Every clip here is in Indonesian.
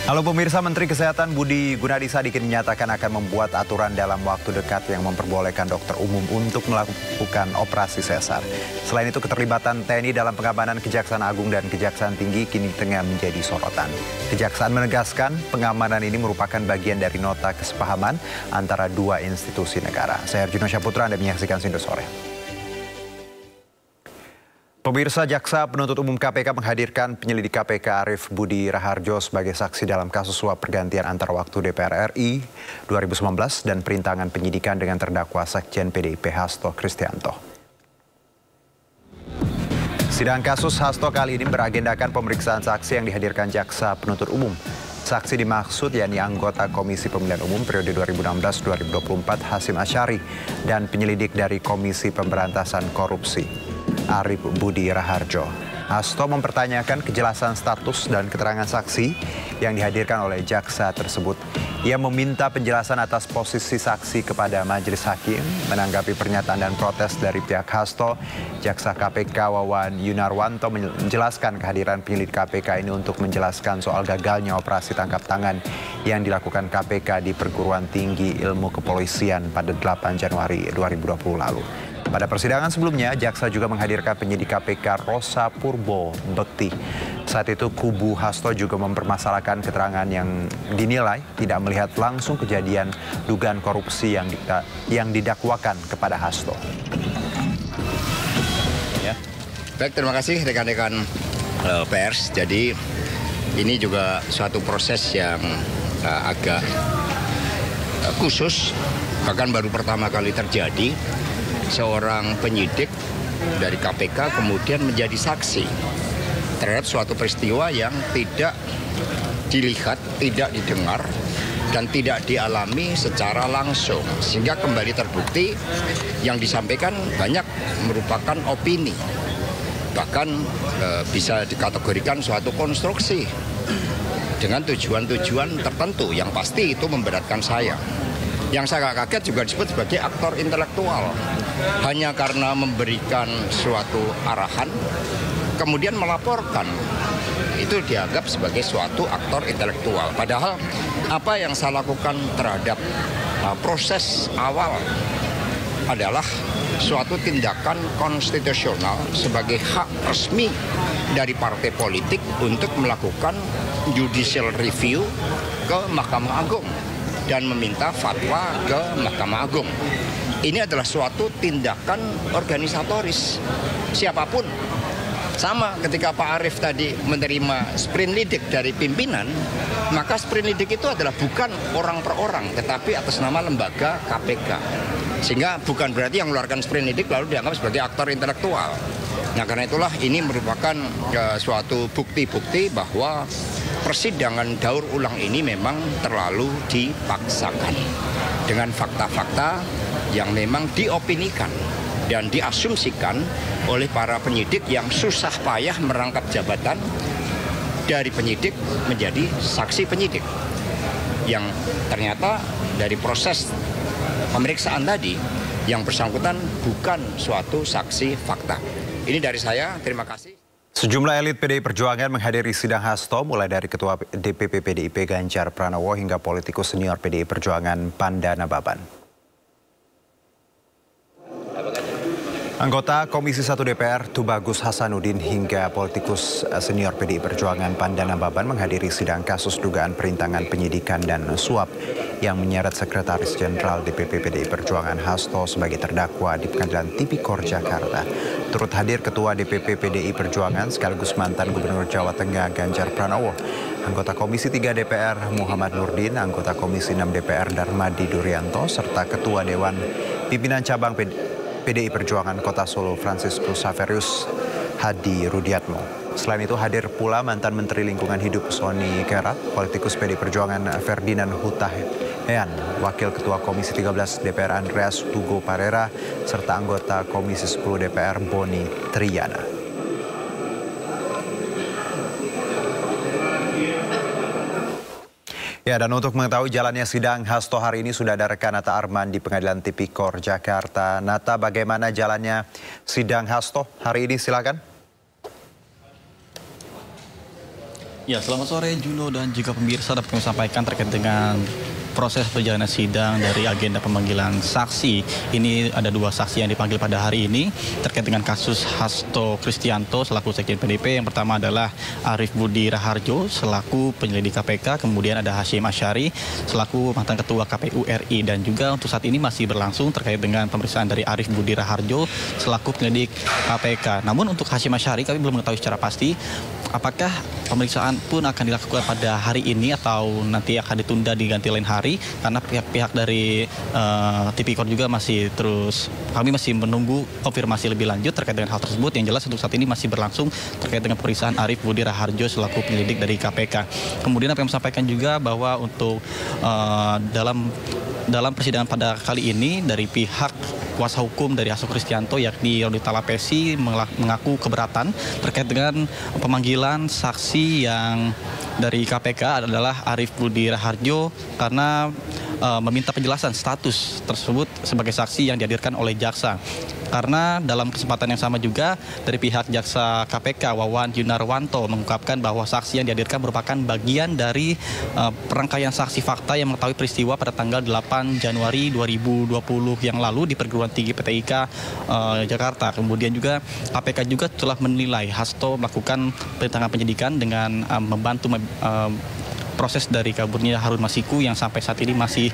Halo pemirsa, Menteri Kesehatan Budi Gunadi Sadikin menyatakan akan membuat aturan dalam waktu dekat yang memperbolehkan dokter umum untuk melakukan operasi sesar. Selain itu, keterlibatan TNI dalam pengamanan Kejaksaan Agung dan Kejaksaan Tinggi kini tengah menjadi sorotan. Kejaksaan menegaskan pengamanan ini merupakan bagian dari nota kesepahaman antara dua institusi negara. Saya Arjuna Syaputra, Anda menyaksikan Sindo Sore. Pemirsa, Jaksa Penuntut Umum KPK menghadirkan penyelidik KPK Arief Budi Raharjo sebagai saksi dalam kasus suap pergantian antar waktu DPR RI 2019 dan perintangan penyidikan dengan terdakwa Sekjen PDIP Hasto Kristianto. Sidang kasus Hasto kali ini beragendakan pemeriksaan saksi yang dihadirkan Jaksa Penuntut Umum. Saksi dimaksud yakni anggota Komisi Pemilihan Umum periode 2016-2024 Hasyim Asyari dan penyelidik dari Komisi Pemberantasan Korupsi Arief Budi Raharjo. Hasto mempertanyakan kejelasan status dan keterangan saksi yang dihadirkan oleh jaksa tersebut. Ia meminta penjelasan atas posisi saksi kepada majelis hakim. Menanggapi pernyataan dan protes dari pihak Hasto, jaksa KPK Wawan Yunarwanto menjelaskan kehadiran penyelidik KPK ini untuk menjelaskan soal gagalnya operasi tangkap tangan yang dilakukan KPK di Perguruan Tinggi Ilmu Kepolisian pada 8 Januari 2020 lalu. Pada persidangan sebelumnya, jaksa juga menghadirkan penyidik KPK Rosa Purbo Bekti. Saat itu kubu Hasto juga mempermasalahkan keterangan yang dinilai tidak melihat langsung kejadian dugaan korupsi yang didakwakan kepada Hasto. Ya. Baik, terima kasih rekan-rekan pers. Jadi ini juga suatu proses yang agak khusus, bahkan baru pertama kali terjadi. Seorang penyidik dari KPK kemudian menjadi saksi terhadap suatu peristiwa yang tidak dilihat, tidak didengar, dan tidak dialami secara langsung. Sehingga kembali terbukti yang disampaikan banyak merupakan opini. Bahkan bisa dikategorikan suatu konstruksi dengan tujuan-tujuan tertentu yang pasti itu memberatkan saya. Yang saya agak kaget juga disebut sebagai aktor intelektual. Hanya karena memberikan suatu arahan, kemudian melaporkan, itu dianggap sebagai suatu aktor intelektual. Padahal apa yang saya lakukan terhadap proses awal adalah suatu tindakan konstitusional sebagai hak resmi dari partai politik untuk melakukan judicial review ke Mahkamah Agung dan meminta fatwa ke Mahkamah Agung. Ini adalah suatu tindakan organisatoris. Siapapun, sama ketika Pak Arief tadi menerima sprindidik dari pimpinan, maka sprindidik itu adalah bukan orang per orang, tetapi atas nama lembaga KPK. Sehingga bukan berarti yang mengeluarkan sprindidik lalu dianggap sebagai aktor intelektual. Nah, karena itulah ini merupakan suatu bukti-bukti bahwa persidangan daur ulang ini memang terlalu dipaksakan dengan fakta-fakta yang memang diopinikan dan diasumsikan oleh para penyidik yang susah payah merangkap jabatan dari penyidik menjadi saksi penyidik. Yang ternyata dari proses pemeriksaan tadi yang bersangkutan bukan suatu saksi fakta. Ini dari saya, terima kasih. Sejumlah elit PDI Perjuangan menghadiri sidang Hasto mulai dari Ketua DPP PDIP Ganjar Pranowo hingga politikus senior PDI Perjuangan Pandana Baban. Anggota Komisi 1 DPR Tubagus Hasanuddin hingga politikus senior PDI Perjuangan Pandana Baban menghadiri sidang kasus dugaan perintangan penyidikan dan suap yang menyeret Sekretaris Jenderal DPP PDI Perjuangan Hasto sebagai terdakwa di Pengadilan Tipikor Jakarta. Turut hadir Ketua DPP PDI Perjuangan sekaligus mantan Gubernur Jawa Tengah Ganjar Pranowo, anggota Komisi 3 DPR Muhammad Nurdin, anggota Komisi 6 DPR Darmadi Durianto, serta Ketua Dewan Pimpinan Cabang PDI Perjuangan Kota Solo Franciscus Saverius Hadi Rudiatmo. Selain itu hadir pula mantan Menteri Lingkungan Hidup Soni Kerat, politikus PDI Perjuangan Ferdinand Huta Heian, Wakil Ketua Komisi 13 DPR Andreas Tugo Parera, serta anggota Komisi 10 DPR Boni Triana. Ya, dan untuk mengetahui jalannya sidang Hasto hari ini sudah ada rekan Nata Arman di Pengadilan Tipikor Jakarta. Nata, bagaimana jalannya sidang Hasto hari ini? Silakan. Ya, selamat sore Juno dan juga pemirsa, dapat kami sampaikan terkait dengan proses perjalanan sidang dari agenda pemanggilan saksi. Ini ada 2 saksi yang dipanggil pada hari ini terkait dengan kasus Hasto Kristianto selaku Sekjen PDIP. Yang pertama adalah Arief Budi Raharjo selaku penyelidik KPK, kemudian ada Hasyim Asyari selaku mantan ketua KPU RI, dan juga untuk saat ini masih berlangsung terkait dengan pemeriksaan dari Arief Budi Raharjo selaku penyelidik KPK. Namun untuk Hasyim Asyari kami belum mengetahui secara pasti apakah pemeriksaan pun akan dilakukan pada hari ini atau nanti akan ditunda diganti lain hari, karena pihak-pihak dari Tipikor juga kami masih menunggu konfirmasi lebih lanjut terkait dengan hal tersebut. Yang jelas untuk saat ini masih berlangsung terkait dengan pemeriksaan Arief Budi Raharjo selaku penyelidik dari KPK. Kemudian apa yang sampaikan juga bahwa untuk dalam persidangan pada kali ini dari pihak kuasa hukum dari Hasto Kristianto yakni Rodi Talapesi mengaku keberatan terkait dengan pemanggilan saksi yang dari KPK adalah Arief Budi Raharjo karena meminta penjelasan status tersebut sebagai saksi yang dihadirkan oleh jaksa. Karena dalam kesempatan yang sama juga dari pihak jaksa KPK Wawan Yunarwanto mengungkapkan bahwa saksi yang dihadirkan merupakan bagian dari perangkaian saksi fakta yang mengetahui peristiwa pada tanggal 8 Januari 2020 yang lalu di perguruan tinggi PTIK Jakarta. Kemudian juga KPK juga telah menilai Hasto melakukan perintangan penyidikan dengan membantu proses dari kaburnya Harun Masiku yang sampai saat ini masih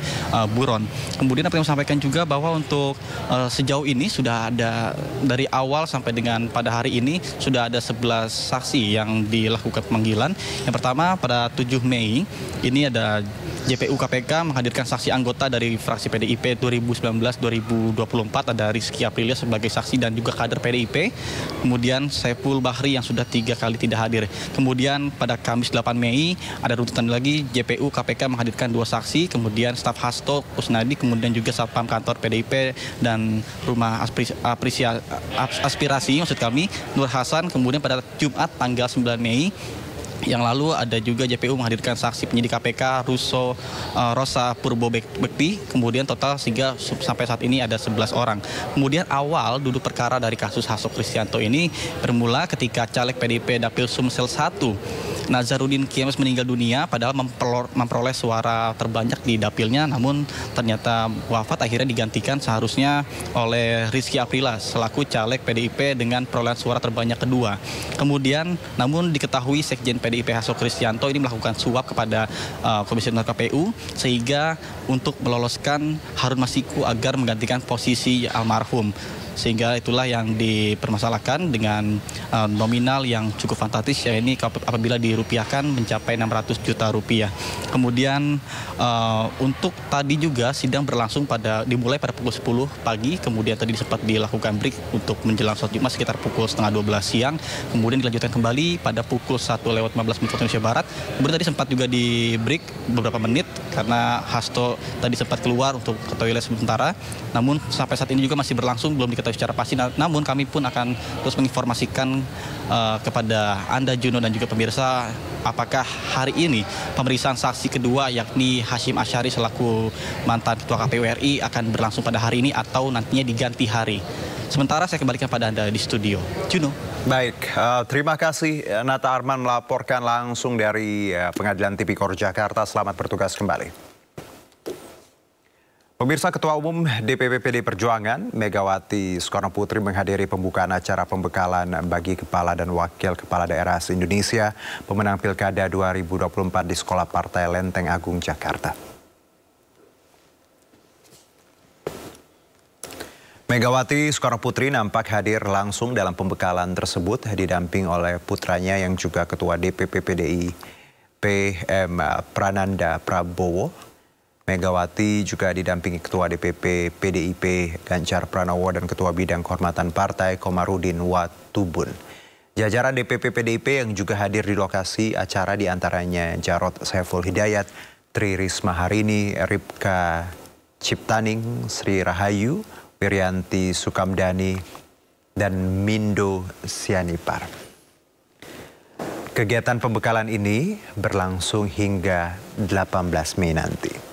buron. Kemudian apa yang sampaikan juga bahwa untuk sejauh ini sudah ada dari awal sampai dengan pada hari ini sudah ada 11 saksi yang dilakukan pemanggilan. Yang pertama pada 7 Mei ini ada JPU KPK menghadirkan saksi anggota dari fraksi PDIP 2019-2024, ada Rizky Aprilia sebagai saksi dan juga kader PDIP. Kemudian Saiful Bahri yang sudah 3 kali tidak hadir. Kemudian pada Kamis 8 Mei ada runtutan lagi JPU KPK menghadirkan 2 saksi, kemudian staf Hasto Kusnadi, kemudian juga satpam kantor PDIP dan rumah aspirasi maksud kami Nur Hasan. Kemudian pada Jumat tanggal 9 Mei yang lalu ada juga JPU menghadirkan saksi penyidik KPK Rosa Purbo Bekti. Kemudian total sehingga sampai saat ini ada 11 orang. Kemudian awal duduk perkara dari kasus Hasto Kristianto ini bermula ketika caleg PDIP Dapil Sumsel 1 Nazarudin Kiemes meninggal dunia padahal memperoleh suara terbanyak di dapilnya, namun ternyata wafat akhirnya digantikan seharusnya oleh Rizky Aprilia selaku caleg PDIP dengan perolehan suara terbanyak kedua. Kemudian namun diketahui Sekjen PDIP Hasto Kristianto ini melakukan suap kepada Komisioner KPU sehingga untuk meloloskan Harun Masiku agar menggantikan posisi almarhum. Sehingga itulah yang dipermasalahkan dengan nominal yang cukup fantastis, ya ini apabila dirupiahkan mencapai 600 juta rupiah. Kemudian untuk tadi juga sidang berlangsung dimulai pada pukul 10 pagi, kemudian tadi sempat dilakukan break untuk menjelang sholat Jumat sekitar pukul setengah 12 siang, kemudian dilanjutkan kembali pada pukul 1:15 waktu Indonesia Barat. Kemudian tadi sempat juga di break beberapa menit karena Hasto tadi sempat keluar untuk ke toilet sementara, namun sampai saat ini juga masih berlangsung, belum diketahui secara pasti. Namun kami pun akan terus menginformasikan kepada Anda Juno dan juga pemirsa apakah hari ini pemeriksaan saksi kedua yakni Hasyim Asyari selaku mantan ketua KPU RI akan berlangsung pada hari ini atau nantinya diganti hari. Sementara saya kembalikan pada Anda di studio. Juno. Baik, terima kasih Nata Arman melaporkan langsung dari Pengadilan Tipikor Jakarta. Selamat bertugas kembali. Pemirsa, Ketua Umum DPP PD Perjuangan Megawati Soekarnoputri menghadiri pembukaan acara pembekalan bagi kepala dan wakil kepala daerah se-Indonesia pemenang Pilkada 2024 di Sekolah Partai Lenteng Agung, Jakarta. Megawati Soekarnoputri nampak hadir langsung dalam pembekalan tersebut didamping oleh putranya yang juga Ketua DPP PDIP Prananda Prabowo. Megawati juga didampingi Ketua DPP PDIP Ganjar Pranowo dan Ketua Bidang Kehormatan Partai Komarudin Watubun. Jajaran DPP PDIP yang juga hadir di lokasi acara diantaranya Jarod Saiful Hidayat, Tri Risma Harini, Ripka Ciptaning, Sri Rahayu, Wirianti Sukamdani, dan Mindo Sianipar. Kegiatan pembekalan ini berlangsung hingga 18 Mei nanti.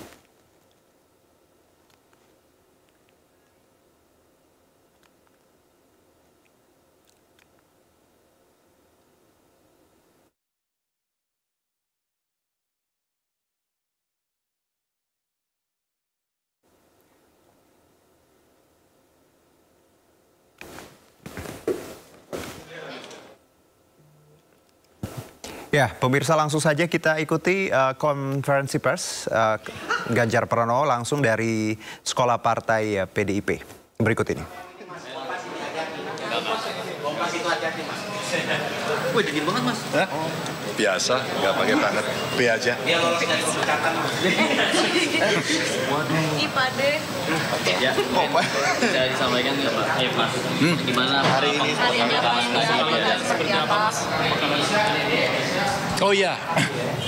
Ya, pemirsa langsung saja kita ikuti konferensi pers Ganjar Pranowo langsung dari Sekolah Partai PDIP. Berikut ini. Wih, dingin banget, Mas. Hah? Biasa, nggak pakai banget. B aja. Dia lolos dari pemecatan. IPA deh. Ya, bisa disampaikan nggak, Pak? Ayo, Mas. Gimana hari ini? Seperti apa? Oh iya,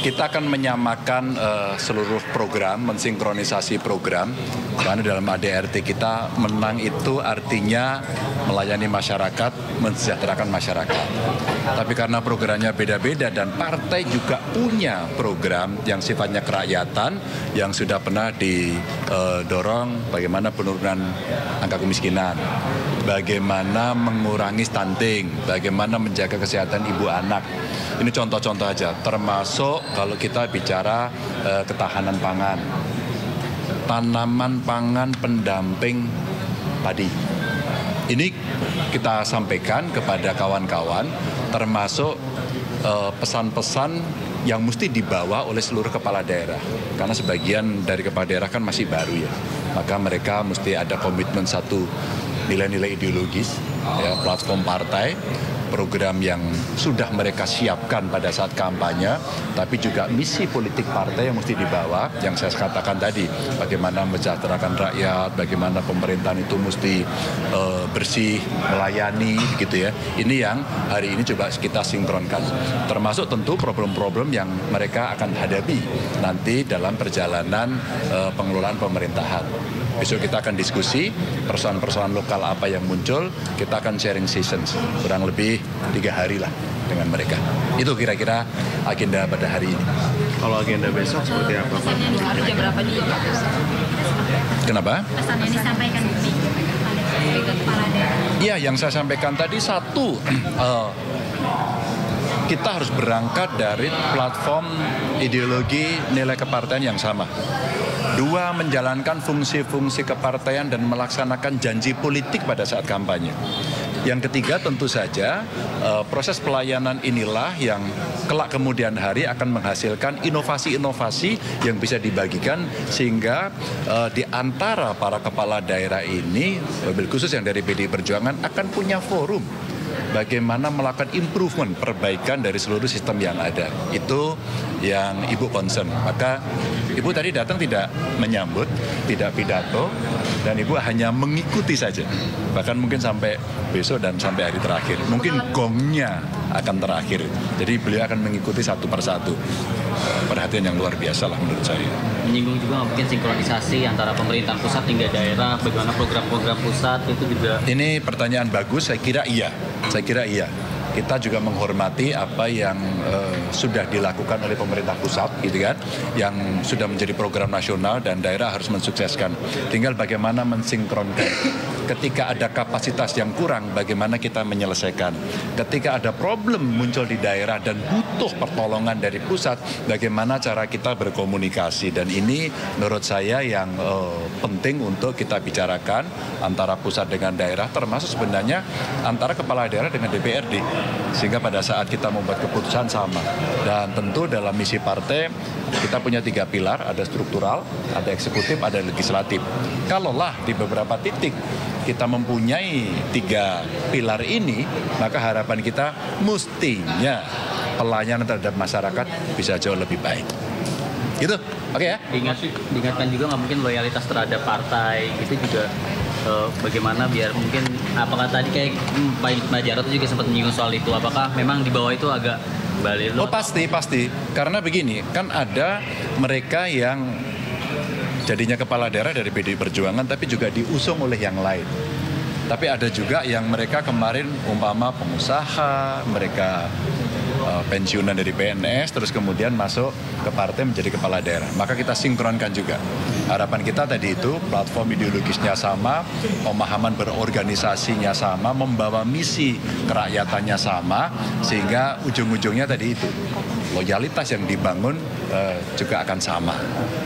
kita akan menyamakan seluruh program, mensinkronisasi program. Karena dalam ADRT kita menang itu artinya melayani masyarakat, mensejahterakan masyarakat. Tapi karena programnya beda-beda dan partai juga punya program yang sifatnya kerakyatan yang sudah pernah didorong bagaimana penurunan angka kemiskinan, bagaimana mengurangi stunting, bagaimana menjaga kesehatan ibu anak. Ini contoh-contoh aja, termasuk kalau kita bicara ketahanan pangan, tanaman pangan pendamping padi. Ini kita sampaikan kepada kawan-kawan, termasuk pesan-pesan yang mesti dibawa oleh seluruh kepala daerah. Karena sebagian dari kepala daerah kan masih baru ya. Maka mereka mesti ada komitmen satu, nilai-nilai ideologis, ya, platform partai, program yang sudah mereka siapkan pada saat kampanye, tapi juga misi politik partai yang mesti dibawa, yang saya katakan tadi, bagaimana mensejahterakan rakyat, bagaimana pemerintahan itu mesti bersih, melayani, gitu ya. Ini yang hari ini coba kita sinkronkan, termasuk tentu problem-problem yang mereka akan hadapi nanti dalam perjalanan pengelolaan pemerintahan. Besok kita akan diskusi persoalan-persoalan lokal apa yang muncul, kita akan sharing sessions, kurang lebih 3 hari lah dengan mereka. Itu kira-kira agenda pada hari ini. Kalau agenda besok seperti apa, Pak? Pesannya di jam berapa nih? Kenapa? Pesannya disampaikan ke kepala daerah. Iya, yang saya sampaikan tadi satu, kita harus berangkat dari platform ideologi nilai kepartaian yang sama. 2, menjalankan fungsi-fungsi kepartaian dan melaksanakan janji politik pada saat kampanye. Yang ketiga tentu saja proses pelayanan inilah yang kelak kemudian hari akan menghasilkan inovasi-inovasi yang bisa dibagikan sehingga di antara para kepala daerah ini, mobil khusus yang dari PDI Perjuangan akan punya forum bagaimana melakukan improvement, perbaikan dari seluruh sistem yang ada. Itu yang Ibu concern. Maka Ibu tadi datang tidak menyambut, tidak pidato, dan Ibu hanya mengikuti saja. Bahkan mungkin sampai besok dan sampai hari terakhir. Mungkin gongnya akan terakhir. Jadi beliau akan mengikuti satu persatu. Perhatian yang luar biasa lah menurut saya. Menyinggung juga mungkin sinkronisasi antara pemerintah pusat hingga daerah, bagaimana program-program pusat itu juga. Ini pertanyaan bagus, saya kira iya. Saya kira iya. Kita juga menghormati apa yang sudah dilakukan oleh pemerintah pusat, gitu kan, yang sudah menjadi program nasional dan daerah harus mensukseskan. Tinggal bagaimana mensinkronkan. Ketika ada kapasitas yang kurang, bagaimana kita menyelesaikan. Ketika ada problem muncul di daerah dan butuh pertolongan dari pusat, bagaimana cara kita berkomunikasi. Dan ini menurut saya yang penting untuk kita bicarakan antara pusat dengan daerah, termasuk sebenarnya antara kepala daerah dengan DPRD. Sehingga pada saat kita membuat keputusan sama. Dan tentu dalam misi partai kita punya 3 pilar, ada struktural, ada eksekutif, ada legislatif. Kalaulah di beberapa titik kita mempunyai 3 pilar ini, maka harapan kita mestinya pelayanan terhadap masyarakat bisa jauh lebih baik. Gitu, oke ya? Diingatkan juga nggak mungkin loyalitas terhadap partai, itu juga bagaimana biar mungkin, apakah tadi kayak Pak Jarod juga sempat menyinggung soal itu, apakah memang di bawah itu agak balik? Oh pasti. Karena begini, kan ada mereka yang jadinya kepala daerah dari PDI Perjuangan tapi juga diusung oleh yang lain. Tapi ada juga yang mereka kemarin umpama pengusaha, mereka pensiunan dari PNS, terus kemudian masuk ke partai menjadi kepala daerah. Maka kita sinkronkan juga. Harapan kita tadi itu platform ideologisnya sama, pemahaman berorganisasinya sama, membawa misi kerakyatannya sama, sehingga ujung-ujungnya tadi itu loyalitas yang dibangun juga akan sama.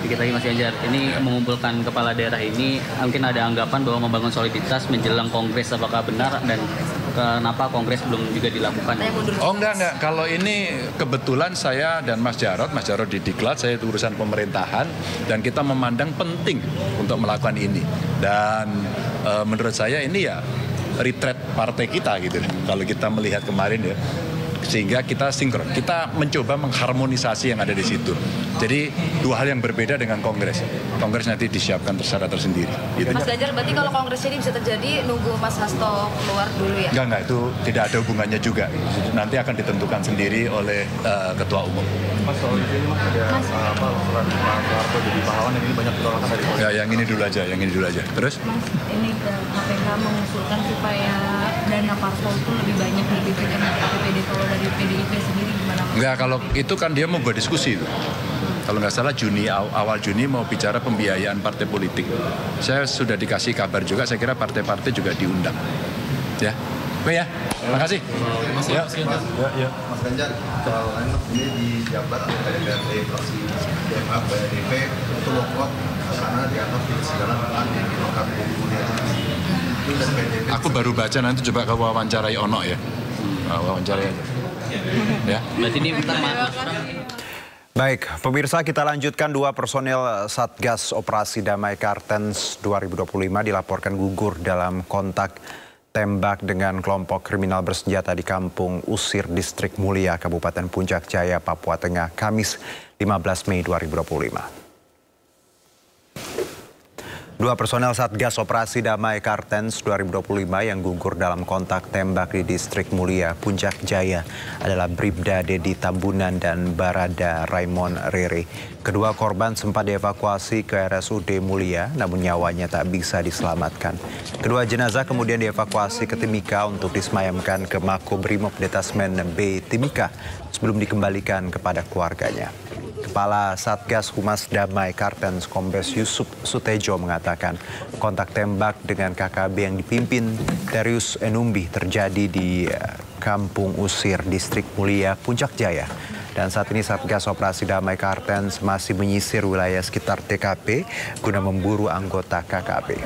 Dikit lagi Mas Ganjar, ini mengumpulkan kepala daerah ini mungkin ada anggapan bahwa membangun soliditas menjelang kongres, apakah benar dan kenapa kongres belum juga dilakukan? Oh enggak. Kalau ini kebetulan saya dan Mas Jarod di Diklat, saya itu urusan pemerintahan, dan kita memandang penting untuk melakukan ini. Dan menurut saya ini ya retreat partai kita gitu. Kalau kita melihat kemarin ya, sehingga kita sinkron. Kita mencoba mengharmonisasi yang ada di situ. Jadi dua hal yang berbeda dengan kongres. Kongres nanti disiapkan secara tersendiri. Gitu. Mas Ganjar, berarti kalau kongres ini bisa terjadi nunggu Mas Hasto keluar dulu ya? Enggak, itu tidak ada hubungannya juga. Nanti akan ditentukan sendiri oleh Ketua Umum. Mas, soal ini Mas ada surat Pak Soeharto jadi pahlawan yang ini banyak penolakan dari Ya, yang ini dulu aja. Terus? Mas, ini KPK mengusulkan supaya dana parpol itu lebih banyak diberikan ke APBD. Kalau dari PDIP sendiri gimana Mas? Enggak, kalau itu kan dia mau buat diskusi itu. Kalau nggak salah awal Juni mau bicara pembiayaan partai politik. Saya sudah dikasih kabar juga, saya kira partai-partai juga diundang. Ya, oke ya, terima kasih. Ya. Mas Ganjar, soal ini di Jabar ada DPRD fraksi DPR PDIP untuk walkout karena dianggap tidak sejalan dengan yang dilakukan PDIP. Aku baru baca, nanti coba kau wawancarai Ono ya. Wawancarai aja. Ya. Berarti ini Baik, pemirsa, kita lanjutkan. 2 personel Satgas Operasi Damai Kartens 2025 dilaporkan gugur dalam kontak tembak dengan kelompok kriminal bersenjata di Kampung Usir, Distrik Mulia, Kabupaten Puncak Jaya, Papua Tengah, Kamis 15 Mei 2025. 2 personel Satgas Operasi Damai Kartens 2025 yang gugur dalam kontak tembak di Distrik Mulia, Puncak Jaya adalah Bribda Dedi Tambunan dan Barada Raymond Rere. Kedua korban sempat dievakuasi ke RSUD Mulia, namun nyawanya tak bisa diselamatkan. Kedua jenazah kemudian dievakuasi ke Timika untuk disemayamkan ke Makobrimob Detasmen B Timika sebelum dikembalikan kepada keluarganya. Kepala Satgas Humas Damai Kartens Kombes Yusuf Sutejo mengatakan kontak tembak dengan KKB yang dipimpin Darius Enumbi terjadi di Kampung Usir, Distrik Mulia, Puncak Jaya. Dan saat ini Satgas Operasi Damai Kartens masih menyisir wilayah sekitar TKP guna memburu anggota KKB.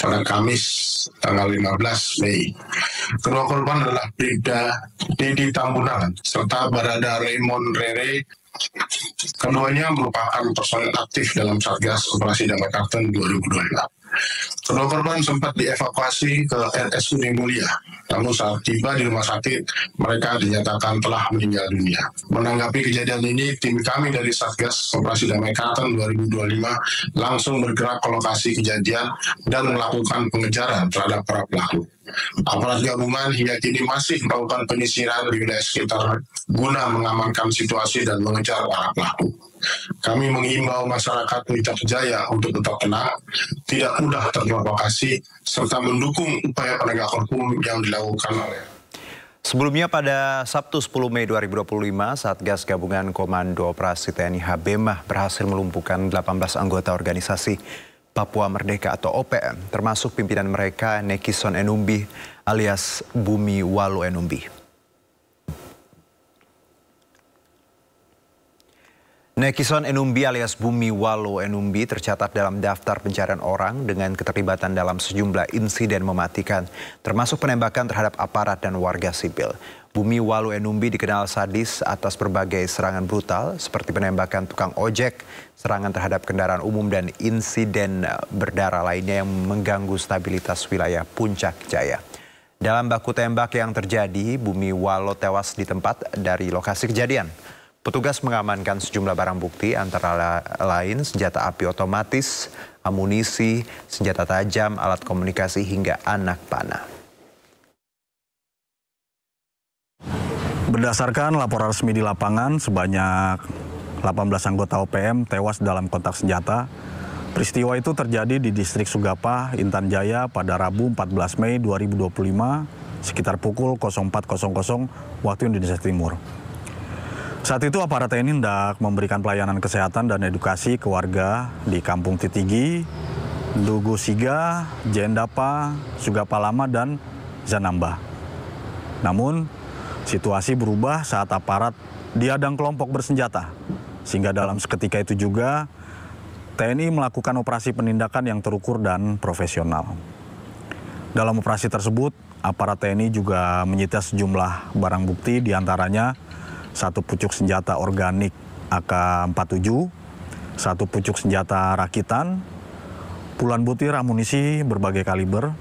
Pada Kamis tanggal 15 Mei. Kedua korban adalah Bribda Dedi Tambunan serta Barada Raymond Rere. Keduanya merupakan personel aktif dalam Satgas Operasi Damai Kartens 2025. Kedua korban sempat dievakuasi ke RSUD Mulia, namun saat tiba di rumah sakit, mereka dinyatakan telah meninggal dunia. Menanggapi kejadian ini, tim kami dari Satgas Operasi Damai Kartens 2025 langsung bergerak ke lokasi kejadian dan melakukan pengejaran terhadap para pelaku. Aparat gabungan hingga kini masih melakukan penyisiran di wilayah sekitar guna mengamankan situasi dan mengejar para pelaku. Kami menghimbau masyarakat Puncak Jaya untuk tetap tenang, tidak mudah terprovokasi, serta mendukung upaya penegakan hukum yang dilakukan oleh. Sebelumnya pada Sabtu 10 Mei 2025, Satgas Gabungan Komando Operasi TNI Habemah berhasil melumpuhkan 18 anggota organisasi Papua Merdeka atau OPM, termasuk pimpinan mereka Nekison Enumbi alias Bumi Walu Enumbi. Nekison Enumbi alias Bumi Walu Enumbi tercatat dalam daftar pencarian orang dengan keterlibatan dalam sejumlah insiden mematikan, termasuk penembakan terhadap aparat dan warga sipil. Bumi Walu Enumbi dikenal sadis atas berbagai serangan brutal seperti penembakan tukang ojek, serangan terhadap kendaraan umum, dan insiden berdarah lainnya yang mengganggu stabilitas wilayah Puncak Jaya. Dalam baku tembak yang terjadi, Bumi Walu tewas di tempat dari lokasi kejadian. Petugas mengamankan sejumlah barang bukti antara lain senjata api otomatis, amunisi, senjata tajam, alat komunikasi hingga anak panah. Berdasarkan laporan resmi di lapangan, sebanyak 18 anggota OPM tewas dalam kontak senjata. Peristiwa itu terjadi di Distrik Sugapa, Intan Jaya pada Rabu 14 Mei 2025 sekitar pukul 04.00 waktu Indonesia Timur. Saat itu aparat TNI hendak memberikan pelayanan kesehatan dan edukasi ke warga di Kampung Titigi, Dugu Siga, Jendapa, Sugapa Lama, dan Zanamba. Namun, situasi berubah saat aparat dihadang kelompok bersenjata, sehingga dalam seketika itu juga TNI melakukan operasi penindakan yang terukur dan profesional. Dalam operasi tersebut, aparat TNI juga menyita sejumlah barang bukti, diantaranya 1 pucuk senjata organik AK-47, 1 pucuk senjata rakitan, puluhan butir amunisi berbagai kaliber,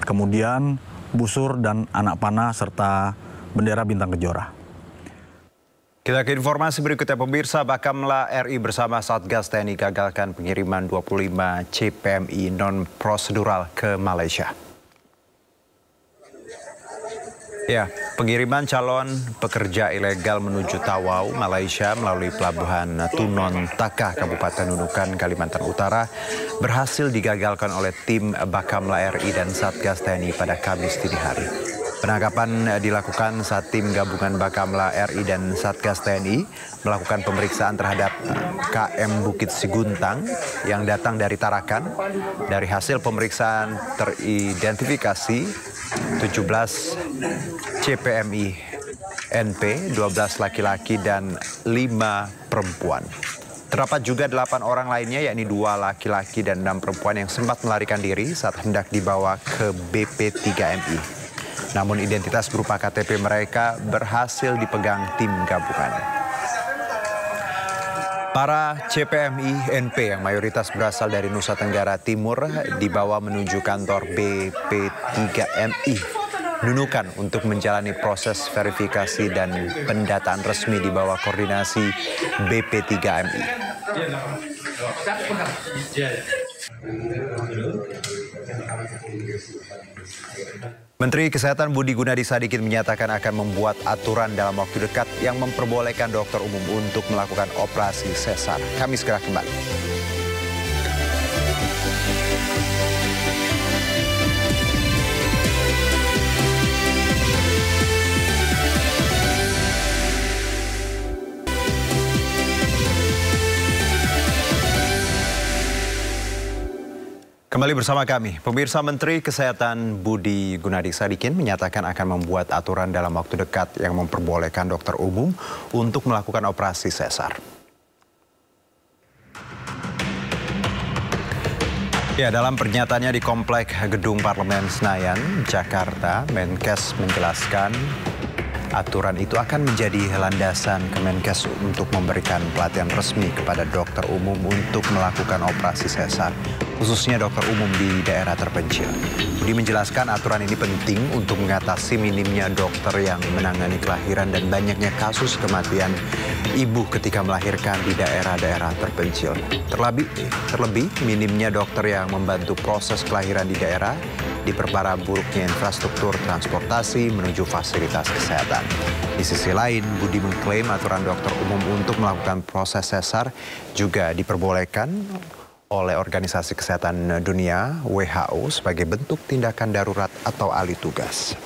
kemudian busur dan anak panah serta bendera Bintang Kejora. Kita ke informasi berikutnya, pemirsa. Bakamla RI bersama Satgas TNI gagalkan pengiriman 25 CPMI non-prosedural ke Malaysia. Ya, pengiriman calon pekerja ilegal menuju Tawau, Malaysia melalui pelabuhan Tunon Takah, Kabupaten Nunukan, Kalimantan Utara berhasil digagalkan oleh tim Bakamla RI dan Satgas TNI pada Kamis dini hari. Penangkapan dilakukan saat tim gabungan Bakamla RI dan Satgas TNI melakukan pemeriksaan terhadap KM Bukit Siguntang yang datang dari Tarakan. Dari hasil pemeriksaan teridentifikasi 17 CPMI NP, 12 laki-laki dan 5 perempuan. Terdapat juga 8 orang lainnya, yakni 2 laki-laki dan 6 perempuan yang sempat melarikan diri saat hendak dibawa ke BP3MI. Namun identitas berupa KTP mereka berhasil dipegang tim gabungan. Para CPMI NP yang mayoritas berasal dari Nusa Tenggara Timur dibawa menuju kantor BP3MI Nunukan untuk menjalani proses verifikasi dan pendataan resmi di bawah koordinasi BP3MI. Menteri Kesehatan Budi Gunadi Sadikin menyatakan akan membuat aturan dalam waktu dekat yang memperbolehkan dokter umum untuk melakukan operasi sesar. Kami segera kembali. Kembali bersama kami, pemirsa. Menteri Kesehatan Budi Gunadi Sadikin menyatakan akan membuat aturan dalam waktu dekat yang memperbolehkan dokter umum untuk melakukan operasi sesar. Ya, dalam pernyataannya di Komplek Gedung Parlemen Senayan, Jakarta, Menkes menjelaskan aturan itu akan menjadi landasan Kemenkes untuk memberikan pelatihan resmi kepada dokter umum untuk melakukan operasi sesar, khususnya dokter umum di daerah terpencil. Budi menjelaskan aturan ini penting untuk mengatasi minimnya dokter yang menangani kelahiran dan banyaknya kasus kematian ibu ketika melahirkan di daerah-daerah terpencil. Terlebih minimnya dokter yang membantu proses kelahiran di daerah, diperparah buruknya infrastruktur transportasi menuju fasilitas kesehatan. Di sisi lain, Budi mengklaim aturan dokter umum untuk melakukan proses sesar juga diperbolehkan oleh Organisasi Kesehatan Dunia WHO sebagai bentuk tindakan darurat atau alih tugas.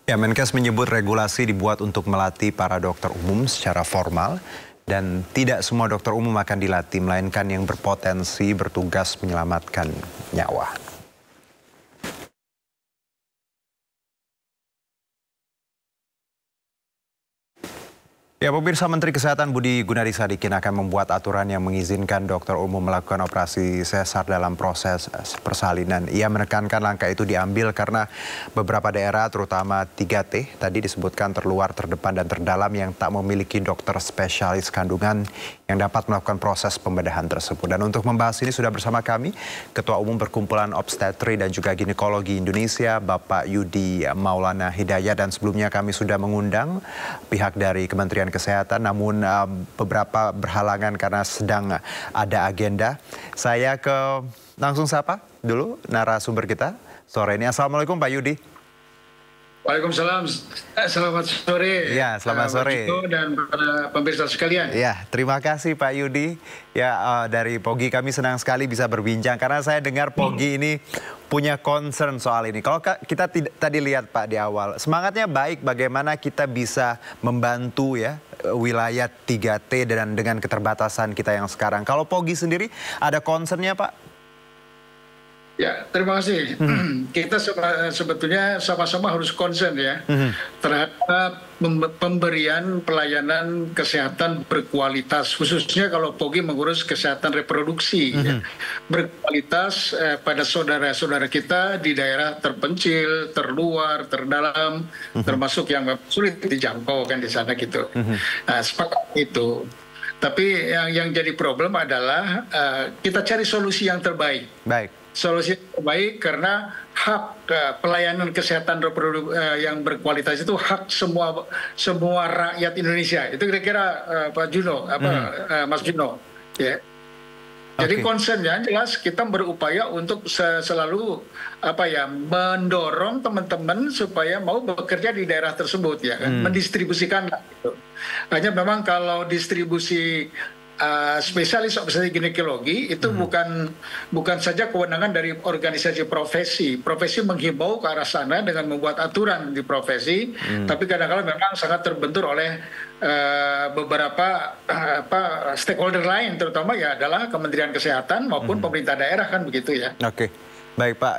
Ya, Menkes menyebut regulasi dibuat untuk melatih para dokter umum secara formal dan tidak semua dokter umum akan dilatih, melainkan yang berpotensi bertugas menyelamatkan nyawa. Ya, pemirsa, Menteri Kesehatan Budi Gunadi Sadikin akan membuat aturan yang mengizinkan dokter umum melakukan operasi sesar dalam proses persalinan. Ia menekankan langkah itu diambil karena beberapa daerah, terutama 3T, tadi disebutkan terluar, terdepan, dan terdalam yang tak memiliki dokter spesialis kandungan yang dapat melakukan proses pembedahan tersebut. Dan untuk membahas ini sudah bersama kami Ketua Umum Perkumpulan Obstetri dan juga Ginekologi Indonesia, Bapak Yudi Maulana Hidayat, dan sebelumnya kami sudah mengundang pihak dari Kementerian Kesehatan, namun beberapa berhalangan karena sedang ada agenda. Saya langsung sapa dulu narasumber kita sore ini. Assalamualaikum Pak Yudi. Waalaikumsalam, selamat sore. Ya, selamat sore. Dan para pemirsa sekalian. Ya, terima kasih Pak Yudi. Ya, dari Pogi kami senang sekali bisa berbincang karena saya dengar Pogi ini punya concern soal ini. Kalau kita tadi lihat Pak di awal, semangatnya baik, bagaimana kita bisa membantu ya wilayah 3T dan dengan keterbatasan kita yang sekarang. Kalau Pogi sendiri ada concernnya Pak? Ya, terima kasih. Kita sebetulnya sama-sama harus concern ya terhadap pemberian pelayanan kesehatan berkualitas, khususnya kalau POGI mengurus kesehatan reproduksi, ya, berkualitas pada saudara-saudara kita di daerah terpencil, terluar, terdalam, termasuk yang sulit dijangkau kan di sana gitu. Nah, sepakat itu. Tapi yang jadi problem adalah kita cari solusi yang terbaik. Baik. Solusi terbaik karena hak pelayanan kesehatan reproduksi yang berkualitas itu hak semua rakyat Indonesia. Itu kira-kira Pak Juno, Mas Juno. Ya. Jadi concernnya jelas kita berupaya untuk selalu mendorong teman-teman supaya mau bekerja di daerah tersebut ya kan, mendistribusikan gitu. Hanya memang kalau distribusi spesialis obstetrik ginekologi itu bukan saja kewenangan dari organisasi profesi. Profesi menghimbau ke arah sana dengan membuat aturan di profesi, tapi kadang-kadang memang sangat terbentur oleh beberapa stakeholder lain, terutama ya adalah Kementerian Kesehatan maupun pemerintah daerah kan begitu ya. Oke. Baik Pak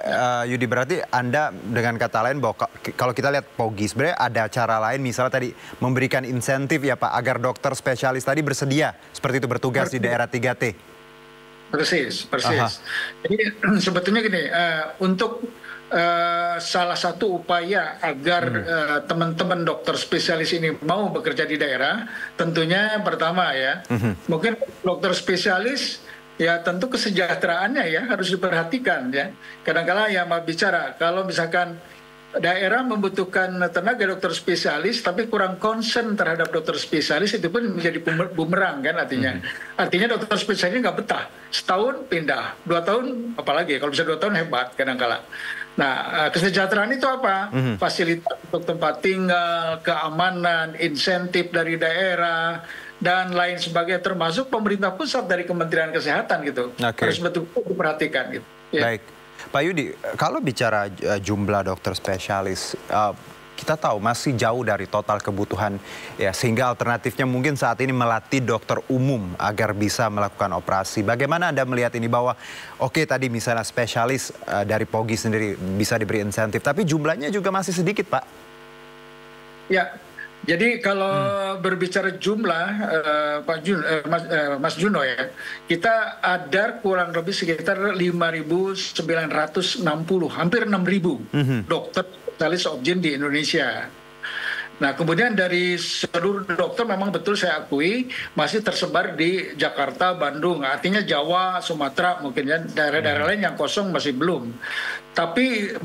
Yudi, berarti Anda dengan kata lain bahwa kalau kita lihat POGI sebenarnya ada cara lain, misalnya tadi memberikan insentif ya Pak agar dokter spesialis tadi bersedia seperti itu bertugas di daerah 3T. Persis. Jadi sebetulnya gini, untuk salah satu upaya agar teman-teman dokter spesialis ini mau bekerja di daerah, tentunya pertama ya, mungkin dokter spesialis ya tentu kesejahteraannya ya harus diperhatikan ya. Kadang-kala ya mau bicara kalau misalkan daerah membutuhkan tenaga dokter spesialis tapi kurang concern terhadap dokter spesialis, itu pun menjadi bumerang kan artinya. Artinya dokter spesialis nggak betah. Setahun pindah, 2 tahun apalagi kalau bisa 2 tahun hebat kadang-kala. Nah, kesejahteraan itu apa? Fasilitas untuk tempat tinggal, keamanan, insentif dari daerah dan lain sebagainya, termasuk pemerintah pusat dari Kementerian Kesehatan gitu. Harus betul-betul diperhatikan gitu. Ya. Baik. Pak Yudi, kalau bicara jumlah dokter spesialis, kita tahu masih jauh dari total kebutuhan ya, sehingga alternatifnya mungkin saat ini melatih dokter umum agar bisa melakukan operasi. Bagaimana Anda melihat ini bahwa oke tadi misalnya spesialis dari POGI sendiri bisa diberi insentif, tapi jumlahnya juga masih sedikit Pak? Ya. Jadi kalau berbicara jumlah, Mas Juno ya, kita ada kurang lebih sekitar 5.960, hampir 6.000 dokter spesialis obgyn di Indonesia. Nah, kemudian dari seluruh dokter memang betul saya akui masih tersebar di Jakarta, Bandung, artinya Jawa, Sumatera, mungkin ya daerah-daerah lain yang kosong masih belum. Tapi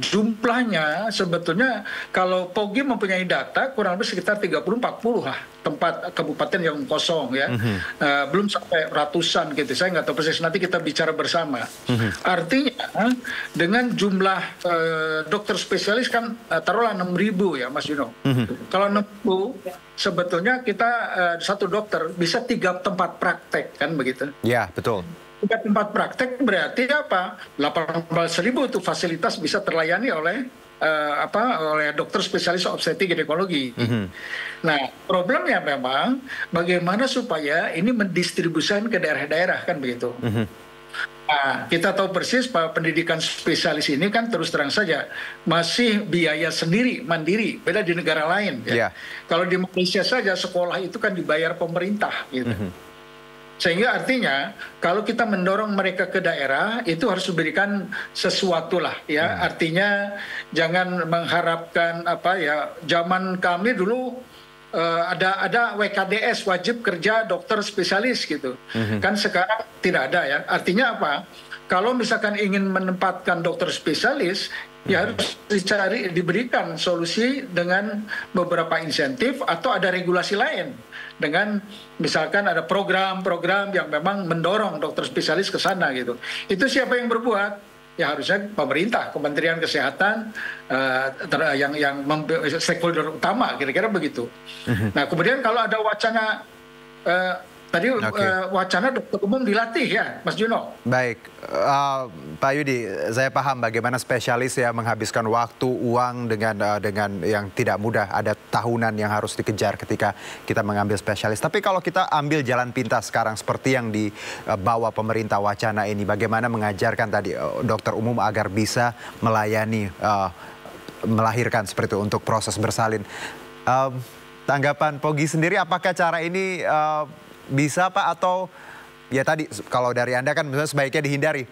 jumlahnya sebetulnya kalau POGI mempunyai data kurang lebih sekitar 30-40 lah tempat kabupaten yang kosong ya. Belum sampai ratusan gitu. Saya nggak tahu persis, nanti kita bicara bersama. Artinya dengan jumlah dokter spesialis kan taruhlah 6.000 ya Mas Juno. Kalau 6.000 sebetulnya kita satu dokter bisa 3 tempat praktek kan begitu. Ya, betul. 3 tempat praktek berarti apa? 18.000 itu fasilitas bisa terlayani oleh oleh dokter spesialis obstetrik ginekologi. Nah, problemnya memang bagaimana supaya ini mendistribusikan ke daerah-daerah kan begitu. Nah, kita tahu persis bahwa pendidikan spesialis ini kan terus terang saja masih biaya sendiri, mandiri, beda di negara lain. Ya. Kalau di Malaysia saja sekolah itu kan dibayar pemerintah gitu. Sehingga artinya kalau kita mendorong mereka ke daerah itu harus diberikan sesuatu lah ya. Artinya jangan mengharapkan zaman kami dulu ada WKDS, wajib kerja dokter spesialis gitu. Kan sekarang tidak ada ya. Artinya apa? Kalau misalkan ingin menempatkan dokter spesialis, ya harus diberikan solusi dengan beberapa insentif atau ada regulasi lain. Dengan misalkan ada program-program yang memang mendorong dokter spesialis ke sana gitu. Itu siapa yang berbuat? Ya harusnya pemerintah, Kementerian Kesehatan yang stakeholder utama, kira-kira begitu. Nah kemudian kalau ada wacana Tadi wacana dokter umum dilatih ya, Mas Juno. Baik, Pak Yudi, saya paham bagaimana spesialis ya menghabiskan waktu, uang dengan yang tidak mudah. Ada tahunan yang harus dikejar ketika kita mengambil spesialis. Tapi kalau kita ambil jalan pintas sekarang seperti yang dibawa pemerintah wacana ini, bagaimana mengajarkan tadi dokter umum agar bisa melayani, melahirkan seperti itu untuk proses bersalin. Tanggapan Pogi sendiri, apakah cara ini bisa Pak, atau ya tadi kalau dari Anda kan misalnya sebaiknya dihindari?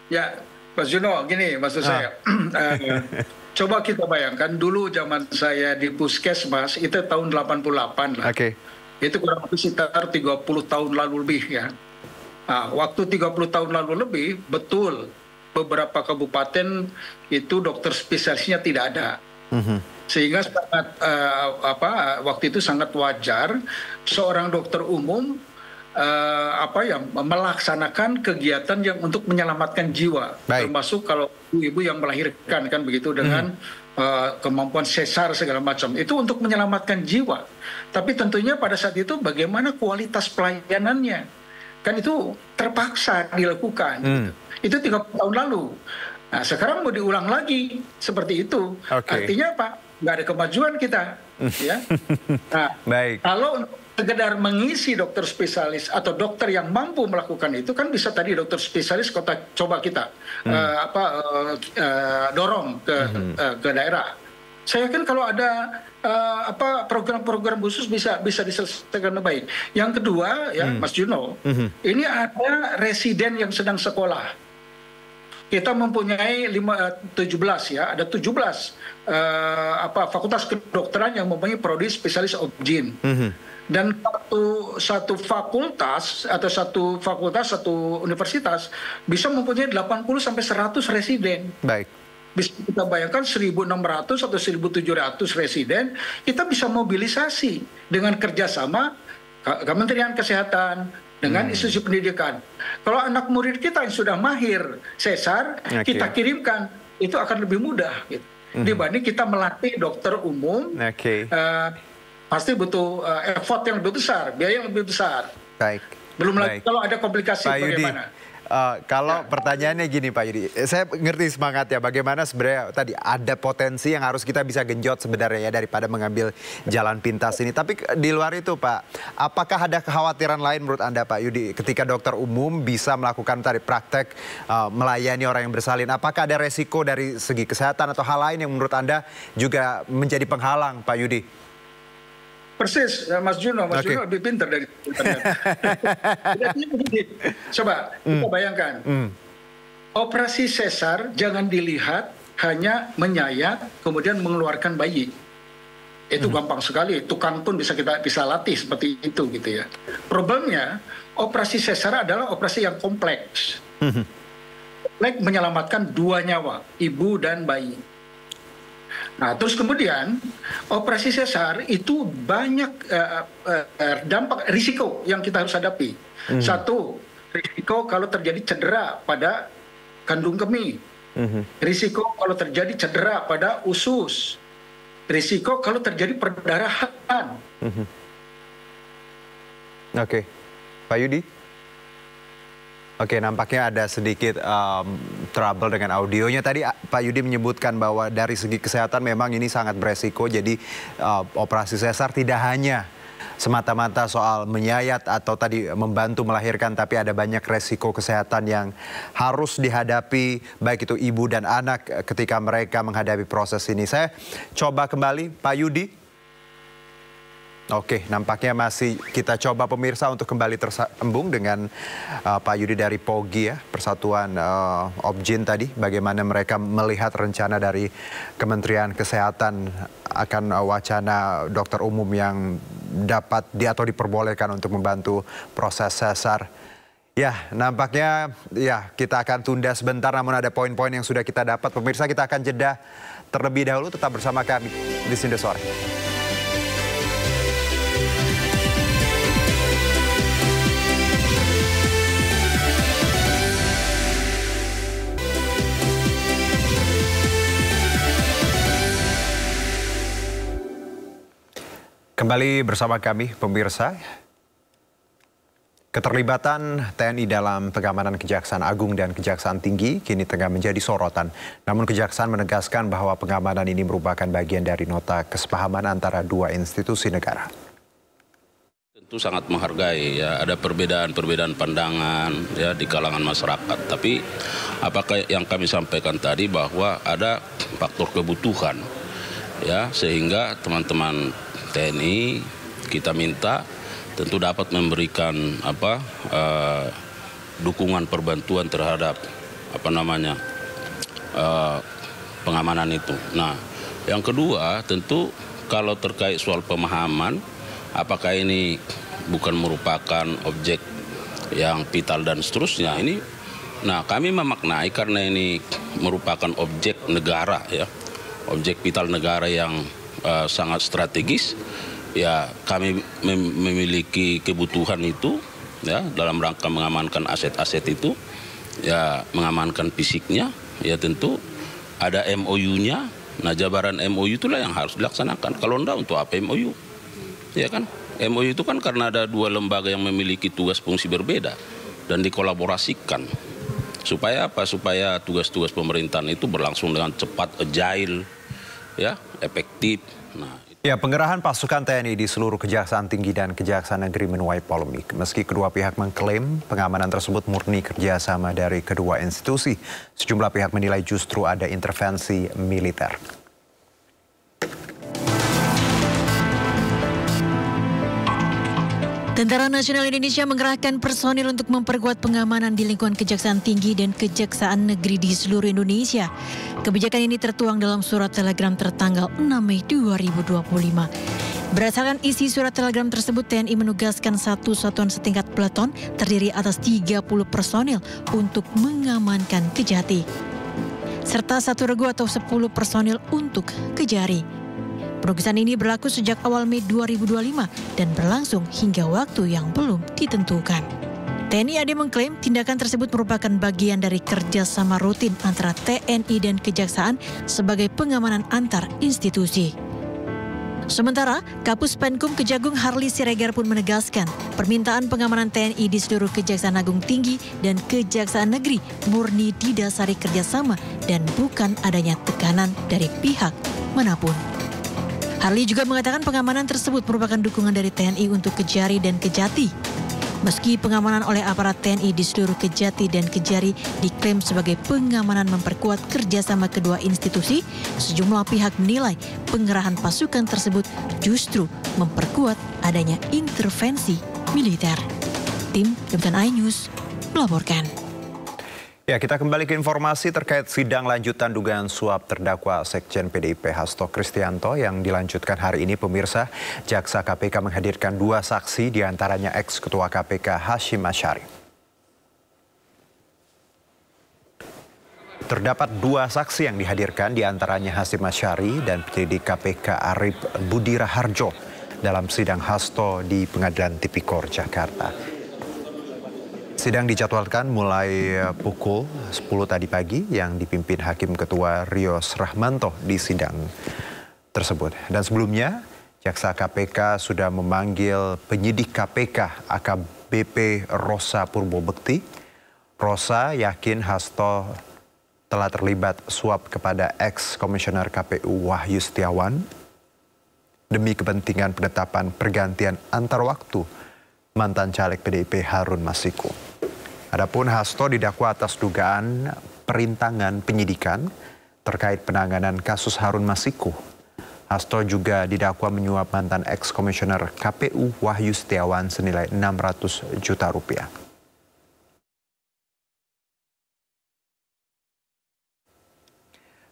Ya, Mas Juno, gini maksud saya. Coba kita bayangkan dulu zaman saya di Puskesmas itu tahun 88 lah. Itu kurang lebih sekitar 30 tahun lalu lebih ya. Nah, waktu 30 tahun lalu lebih, betul beberapa kabupaten itu dokter spesialisnya tidak ada. Sehingga sangat waktu itu sangat wajar seorang dokter umum melaksanakan kegiatan yang untuk menyelamatkan jiwa. Termasuk kalau ibu-ibu yang melahirkan kan begitu dengan kemampuan sesar segala macam. Itu untuk menyelamatkan jiwa. Tapi tentunya pada saat itu bagaimana kualitas pelayanannya. Kan itu terpaksa dilakukan. Itu 30 tahun lalu. Nah, sekarang mau diulang lagi seperti itu. Artinya apa? Nggak ada kemajuan kita. Ya. Nah, kalau sekedar mengisi dokter spesialis atau dokter yang mampu melakukan itu kan bisa tadi dokter spesialis coba kita dorong ke daerah. Saya yakin kalau ada program-program khusus bisa diselesaikan lebih baik. Yang kedua ya Mas Juno, ini ada residen yang sedang sekolah. Kita mempunyai 17 ya, ada 17 fakultas kedokteran yang mempunyai prodi spesialis obgyn. Dan satu fakultas atau satu universitas bisa mempunyai 80 sampai 100 residen. Bisa kita bayangkan 1.600 atau 1.700 residen, kita bisa mobilisasi dengan kerjasama Kementerian Kesehatan, dengan institusi pendidikan. Kalau anak murid kita yang sudah mahir sesar, kita kirimkan, itu akan lebih mudah gitu. Dibanding kita melatih dokter umum, pasti butuh effort yang lebih besar, biaya yang lebih besar. Belum lagi kalau ada komplikasi bagaimana. Kalau pertanyaannya gini Pak Yudi, saya ngerti semangat ya, bagaimana sebenarnya tadi ada potensi yang harus kita bisa genjot sebenarnya ya daripada mengambil jalan pintas ini. Tapi di luar itu Pak, apakah ada kekhawatiran lain menurut Anda Pak Yudi ketika dokter umum bisa melakukan tadi praktek melayani orang yang bersalin? Apakah ada resiko dari segi kesehatan atau hal lain yang menurut Anda juga menjadi penghalang Pak Yudi? Persis, Mas Juno lebih pintar dari internet. Coba kita bayangkan, operasi sesar jangan dilihat hanya menyayat kemudian mengeluarkan bayi. Itu gampang sekali, tukang pun bisa latih seperti itu gitu ya. Problemnya, operasi sesar adalah operasi yang kompleks. Kompleks menyelamatkan 2 nyawa, ibu dan bayi. Nah, terus kemudian operasi sesar itu banyak dampak risiko yang kita harus hadapi. Satu, risiko kalau terjadi cedera pada kandung kemih. Risiko kalau terjadi cedera pada usus. Risiko kalau terjadi perdarahan. Pak Yudi? Nampaknya ada sedikit trouble dengan audionya. Tadi Pak Yudi menyebutkan bahwa dari segi kesehatan memang ini sangat beresiko. Jadi operasi sesar tidak hanya semata-mata soal menyayat atau tadi membantu melahirkan, tapi ada banyak resiko kesehatan yang harus dihadapi baik itu ibu dan anak ketika mereka menghadapi proses ini. Saya coba kembali Pak Yudi. Nampaknya masih kita coba pemirsa untuk kembali tersambung dengan Pak Yudi dari POGI ya, Persatuan Obgyn tadi. Bagaimana mereka melihat rencana dari Kementerian Kesehatan akan wacana dokter umum yang dapat atau diperbolehkan untuk membantu proses sesar. Ya, nampaknya ya kita akan tunda sebentar, namun ada poin-poin yang sudah kita dapat. Pemirsa, kita akan jeda terlebih dahulu, tetap bersama kami di Sindo Sore. Kembali bersama kami pemirsa. Keterlibatan TNI dalam pengamanan Kejaksaan Agung dan Kejaksaan Tinggi kini tengah menjadi sorotan. Namun Kejaksaan menegaskan bahwa pengamanan ini merupakan bagian dari nota kesepahaman antara dua institusi negara. Tentu sangat menghargai ya, ada perbedaan pandangan ya di kalangan masyarakat. Tapi apakah yang kami sampaikan tadi bahwa ada faktor kebutuhan ya, sehingga teman-teman TNI kita minta tentu dapat memberikan dukungan perbantuan terhadap pengamanan itu. Nah, yang kedua tentu kalau terkait soal pemahaman, apakah ini bukan merupakan objek yang vital dan seterusnya ini. Nah, kami memaknai karena ini merupakan objek negara ya, objek vital negara yang sangat strategis. Ya, kami memiliki kebutuhan itu ya dalam rangka mengamankan aset-aset itu, ya mengamankan fisiknya, ya tentu ada MOU-nya. Nah, jabaran MOU itulah yang harus dilaksanakan. Kalau enggak, untuk apa MOU? Ya kan? MOU itu kan karena ada dua lembaga yang memiliki tugas fungsi berbeda dan dikolaborasikan. Supaya apa? Supaya tugas-tugas pemerintahan itu berlangsung dengan cepat, agile, ya, efektif. Nah, ya, pengerahan pasukan TNI di seluruh Kejaksaan Tinggi dan Kejaksaan Negeri menuai polemik. Meski kedua pihak mengklaim pengamanan tersebut murni kerjasama dari kedua institusi, sejumlah pihak menilai justru ada intervensi militer. Tentara Nasional Indonesia mengerahkan personil untuk memperkuat pengamanan di lingkungan Kejaksaan Tinggi dan Kejaksaan Negeri di seluruh Indonesia. Kebijakan ini tertuang dalam surat telegram tertanggal 6 Mei 2025. Berdasarkan isi surat telegram tersebut, TNI menugaskan satu satuan setingkat peleton terdiri atas 30 personil untuk mengamankan Kejati, serta satu regu atau 10 personil untuk Kejari. Penugasan ini berlaku sejak awal Mei 2025 dan berlangsung hingga waktu yang belum ditentukan. TNI AD mengklaim tindakan tersebut merupakan bagian dari kerjasama rutin antara TNI dan Kejaksaan sebagai pengamanan antar institusi. Sementara, Kapus Penkum Kejagung Harli Siregar pun menegaskan permintaan pengamanan TNI di seluruh Kejaksaan Agung Tinggi dan Kejaksaan Negeri murni didasari kerjasama dan bukan adanya tekanan dari pihak manapun. Harli juga mengatakan pengamanan tersebut merupakan dukungan dari TNI untuk Kejari dan Kejati. Meski pengamanan oleh aparat TNI di seluruh Kejati dan Kejari diklaim sebagai pengamanan memperkuat kerjasama kedua institusi, sejumlah pihak menilai pengerahan pasukan tersebut justru memperkuat adanya intervensi militer. Tim Liputan iNews melaporkan. Ya, kita kembali ke informasi terkait sidang lanjutan dugaan suap terdakwa Sekjen PDIP Hasto Kristianto yang dilanjutkan hari ini. Pemirsa, Jaksa KPK menghadirkan dua saksi, diantaranya ex-ketua KPK Hashim Asyari. Terdapat dua saksi yang dihadirkan, diantaranya Hashim Asyari dan penyidik KPK Arif Budi Raharjo dalam sidang Hasto di Pengadilan Tipikor Jakarta. Sidang dijadwalkan mulai pukul 10 tadi pagi yang dipimpin Hakim Ketua Rios Rahmanto di sidang tersebut. Dan sebelumnya, Jaksa KPK sudah memanggil penyidik KPK AKBP Rosa Purbobekti. Rosa yakin Hasto telah terlibat suap kepada ex-komisioner KPU Wahyu Setiawan demi kepentingan penetapan pergantian antar waktu mantan caleg PDIP Harun Masiku. Adapun Hasto didakwa atas dugaan perintangan penyidikan terkait penanganan kasus Harun Masiku. Hasto juga didakwa menyuap mantan ex-komisioner KPU Wahyu Setiawan senilai 600 juta rupiah.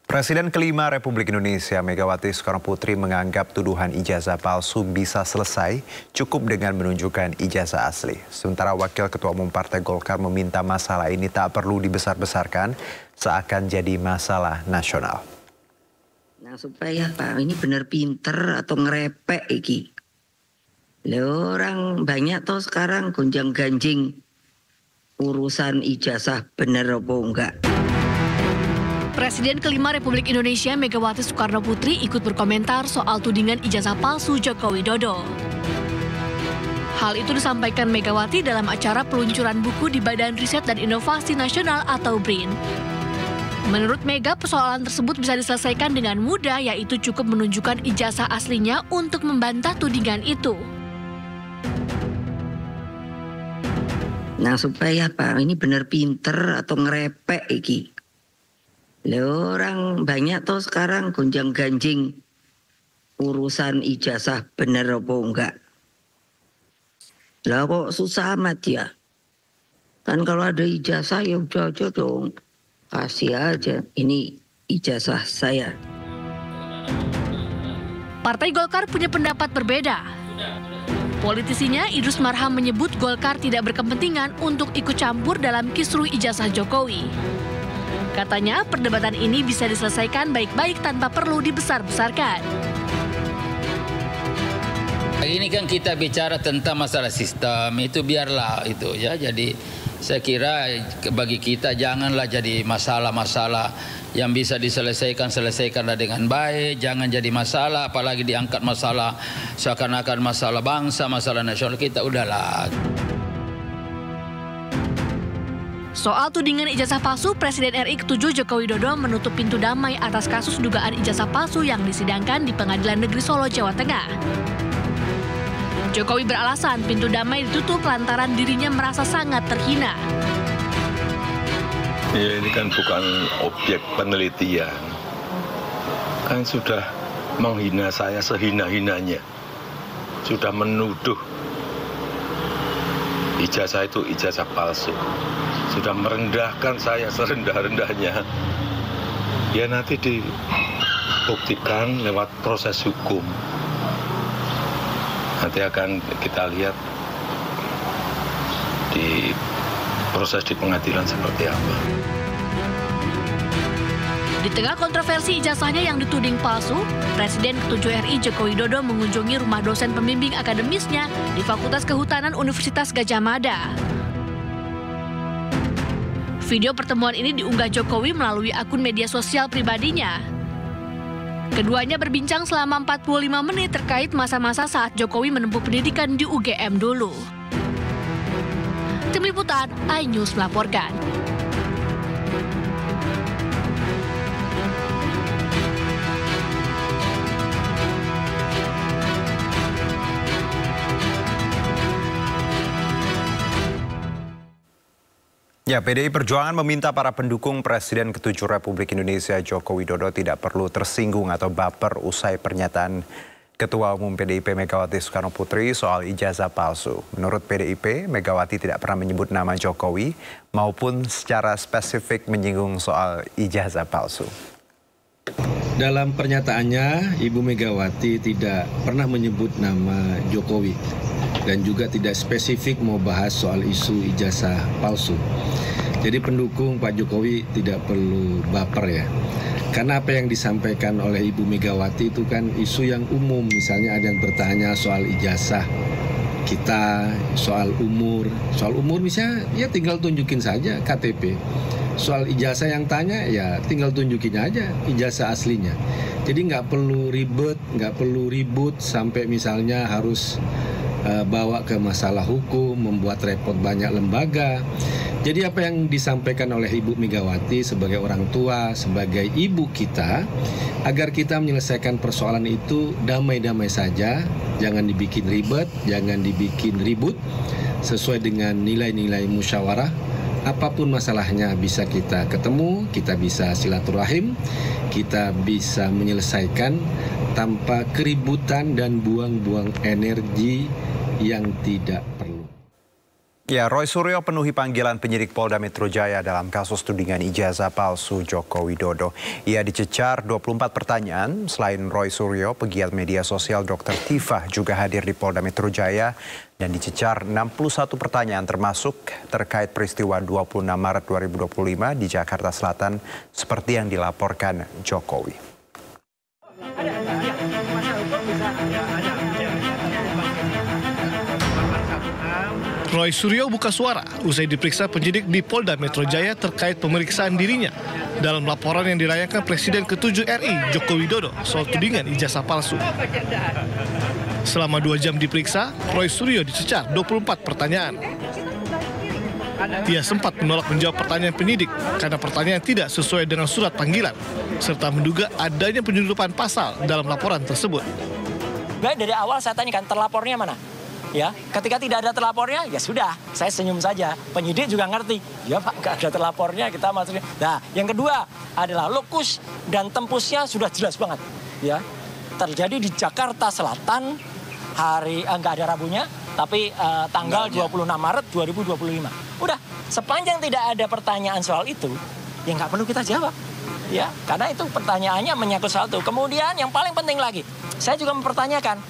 Presiden kelima Republik Indonesia Megawati Soekarnoputri menganggap tuduhan ijazah palsu bisa selesai cukup dengan menunjukkan ijazah asli. Sementara Wakil Ketua Umum Partai Golkar meminta masalah ini tak perlu dibesar-besarkan seakan jadi masalah nasional. Nah, supaya Pak ini benar pinter atau ngerepek iki. Orang banyak toh sekarang gonjang-ganjing urusan ijazah bener apa enggak. Presiden kelima Republik Indonesia Megawati Soekarnoputri ikut berkomentar soal tudingan ijazah palsu Joko Widodo. Hal itu disampaikan Megawati dalam acara peluncuran buku di Badan Riset dan Inovasi Nasional atau BRIN. Menurut Mega, persoalan tersebut bisa diselesaikan dengan mudah, yaitu cukup menunjukkan ijazah aslinya untuk membantah tudingan itu. Nah supaya apa? Ini bener pinter atau ngerepek iki? Orang banyak tuh sekarang gonjang ganjing urusan ijazah bener apa enggak. Lah kok susah amat ya? Kan kalau ada ijazah ya udah aja dong. Kasih aja, ini ijazah saya. Partai Golkar punya pendapat berbeda. Politisinya Idrus Marham menyebut Golkar tidak berkepentingan untuk ikut campur dalam kisruh ijazah Jokowi. Katanya perdebatan ini bisa diselesaikan baik-baik tanpa perlu dibesar-besarkan. Ini kan kita bicara tentang masalah sistem, itu biarlah itu ya. Jadi saya kira bagi kita janganlah jadi masalah-masalah yang bisa selesaikanlah dengan baik. Jangan jadi masalah, apalagi diangkat masalah seakan-akan masalah bangsa, masalah nasional kita, udahlah. Soal tudingan ijazah palsu, Presiden RI ke-7 Joko Widodo menutup pintu damai atas kasus dugaan ijazah palsu yang disidangkan di Pengadilan Negeri Solo, Jawa Tengah. Jokowi beralasan pintu damai ditutup lantaran dirinya merasa sangat terhina. Ya, ini kan bukan objek penelitian. Kan sudah menghina saya sehina-hinanya. Sudah menuduh ijazah itu ijazah palsu. Sudah merendahkan saya serendah-rendahnya. Ya nanti dibuktikan lewat proses hukum. Nanti akan kita lihat di proses di pengadilan seperti apa. Di tengah kontroversi ijazahnya yang dituding palsu, Presiden ke-7 RI Joko Widodo mengunjungi rumah dosen pembimbing akademisnya di Fakultas Kehutanan Universitas Gadjah Mada. Video pertemuan ini diunggah Jokowi melalui akun media sosial pribadinya. Keduanya berbincang selama 45 menit terkait masa-masa saat Jokowi menempuh pendidikan di UGM dulu. Tim Liputan, iNews melaporkan. Ya, PDI Perjuangan meminta para pendukung Presiden ke-7 Republik Indonesia Joko Widodo tidak perlu tersinggung atau baper usai pernyataan Ketua Umum PDIP Megawati Soekarno Putri soal ijazah palsu. Menurut PDIP, Megawati tidak pernah menyebut nama Jokowi maupun secara spesifik menyinggung soal ijazah palsu. Dalam pernyataannya, Ibu Megawati tidak pernah menyebut nama Jokowi dan juga tidak spesifik mau bahas soal isu ijazah palsu. Jadi pendukung Pak Jokowi tidak perlu baper ya. Karena apa yang disampaikan oleh Ibu Megawati itu kan isu yang umum. Misalnya ada yang bertanya soal ijazah kita, soal umur. Soal umur misalnya ya tinggal tunjukin saja KTP. Soal ijazah yang tanya ya tinggal tunjukin aja ijazah aslinya. Jadi nggak perlu ribet, nggak perlu ribut sampai misalnya harus bawa ke masalah hukum, membuat repot banyak lembaga. Jadi apa yang disampaikan oleh Ibu Megawati sebagai orang tua, sebagai ibu kita, agar kita menyelesaikan persoalan itu damai-damai saja, jangan dibikin ribet, jangan dibikin ribut, sesuai dengan nilai-nilai musyawarah. Apapun masalahnya bisa kita ketemu, kita bisa silaturahim, kita bisa menyelesaikan tanpa keributan dan buang-buang energi yang tidak perlu. Ya, Roy Suryo penuhi panggilan penyidik Polda Metro Jaya dalam kasus tudingan ijazah palsu Joko Widodo. Ia dicecar 24 pertanyaan. Selain Roy Suryo, pegiat media sosial Dr. Tifah juga hadir di Polda Metro Jaya dan dicecar 61 pertanyaan termasuk terkait peristiwa 26 Maret 2025 di Jakarta Selatan seperti yang dilaporkan Jokowi. Roy Suryo buka suara usai diperiksa penyidik di Polda Metro Jaya terkait pemeriksaan dirinya dalam laporan yang dilayangkan Presiden ke-7 RI Joko Widodo soal tudingan ijazah palsu. Selama 2 jam diperiksa, Roy Suryo dicecar 24 pertanyaan. Ia sempat menolak menjawab pertanyaan penyidik karena pertanyaan tidak sesuai dengan surat panggilan, serta menduga adanya penyeludupan pasal dalam laporan tersebut. Baik, dari awal saya tanyakan terlapornya mana? Ya, ketika tidak ada terlapornya, ya sudah, saya senyum saja. Penyidik juga ngerti, ya Pak, nggak ada terlapornya, kita masukin. Nah, yang kedua adalah lokus dan tempusnya sudah jelas banget. Ya, terjadi di Jakarta Selatan, nggak ada Rabunya, tapi tanggal 26 Maret 2025. Udah, sepanjang tidak ada pertanyaan soal itu, ya nggak perlu kita jawab. Ya, karena itu pertanyaannya menyangkut soal itu. Kemudian yang paling penting lagi, saya juga mempertanyakan,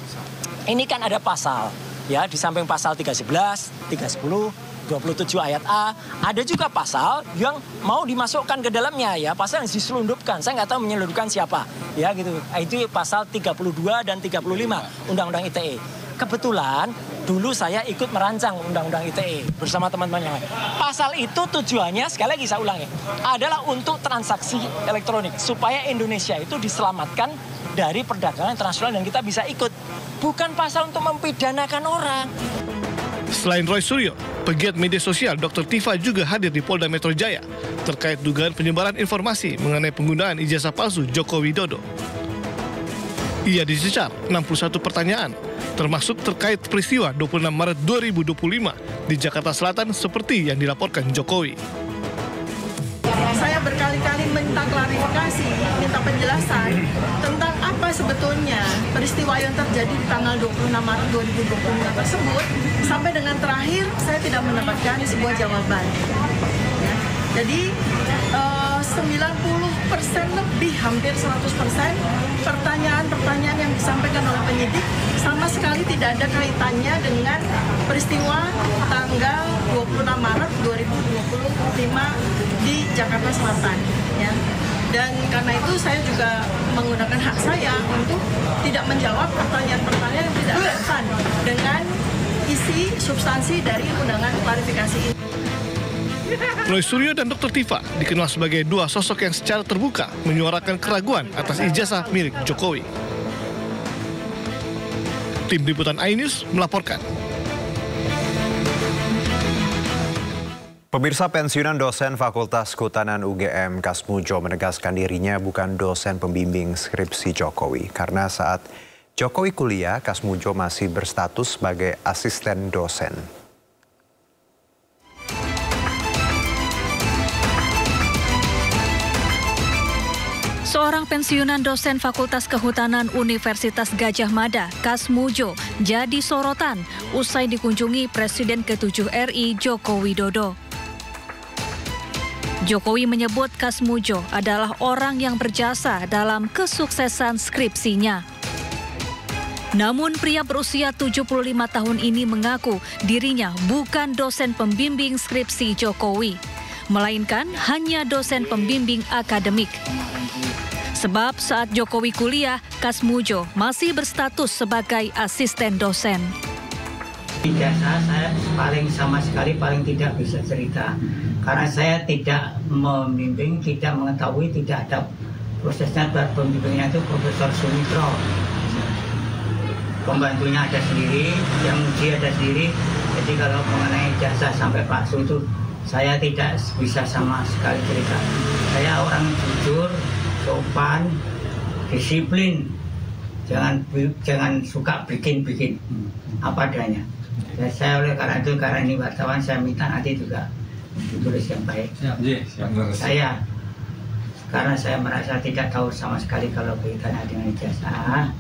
ini kan ada pasal, ya di samping pasal 311, 310, 27 ayat A, ada juga pasal yang mau dimasukkan ke dalamnya, ya pasal yang diselundupkan. Saya nggak tahu menyelundupkan siapa, ya gitu. Itu pasal 32 dan 35 Undang-Undang ITE. Kebetulan dulu saya ikut merancang Undang-Undang ITE bersama teman-teman yang lain. Pasal itu tujuannya, sekali lagi saya ulangi, adalah untuk transaksi elektronik supaya Indonesia itu diselamatkan dari perdagangan internasional dan kita bisa ikut. Bukan pasal untuk mempidanakan orang. Selain Roy Suryo, pegiat media sosial Dr. Tifa juga hadir di Polda Metro Jaya terkait dugaan penyebaran informasi mengenai penggunaan ijazah palsu Joko Widodo. Ia dicecar 61 pertanyaan, termasuk terkait peristiwa 26 Maret 2025 di Jakarta Selatan seperti yang dilaporkan Jokowi. Saya berkali-kali minta klarifikasi, minta penjelasan tentang apa sebetulnya peristiwa yang terjadi di tanggal 26 Maret 2025 tersebut, sampai dengan terakhir saya tidak mendapatkan sebuah jawaban. Ya. Jadi 90% lebih, hampir 100% pertanyaan-pertanyaan yang disampaikan oleh penyidik sama sekali tidak ada kaitannya dengan peristiwa tanggal 26 Maret 2025 di Jakarta Selatan. Ya. Dan karena itu saya juga menggunakan hak saya untuk tidak menjawab pertanyaan-pertanyaan yang tidak relevan dengan isi substansi dari undangan klarifikasi ini. Roy Suryo dan Dr. Tifa dikenal sebagai dua sosok yang secara terbuka menyuarakan keraguan atas ijazah milik Jokowi. Tim Liputan iNews melaporkan. Pemirsa, pensiunan dosen Fakultas Kehutanan UGM Kasmujo menegaskan dirinya bukan dosen pembimbing skripsi Jokowi. Karena saat Jokowi kuliah, Kasmujo masih berstatus sebagai asisten dosen. Seorang pensiunan dosen Fakultas Kehutanan Universitas Gadjah Mada, Kasmujo, jadi sorotan usai dikunjungi Presiden ke-7 RI Joko Widodo. Jokowi menyebut Kasmujo adalah orang yang berjasa dalam kesuksesan skripsinya. Namun pria berusia 75 tahun ini mengaku dirinya bukan dosen pembimbing skripsi Jokowi, melainkan hanya dosen pembimbing akademik. Sebab saat Jokowi kuliah, Kasmujo masih berstatus sebagai asisten dosen. Ijazah saya sama sekali tidak bisa cerita. Karena saya tidak membimbing, tidak mengetahui, tidak ada prosesnya. Pembimbingnya itu Profesor Sumitro. Pembantunya ada sendiri, yang uji ada sendiri. Jadi kalau mengenai ijazah sampai palsu itu, saya tidak bisa sama sekali cerita. Saya orang jujur, sopan, disiplin, jangan suka bikin apa adanya. Dan saya karena ini wartawan, saya minta nanti juga ditulis yang baik. Saya karena saya merasa tidak tahu sama sekali kalau kaitannya dengan ijazah,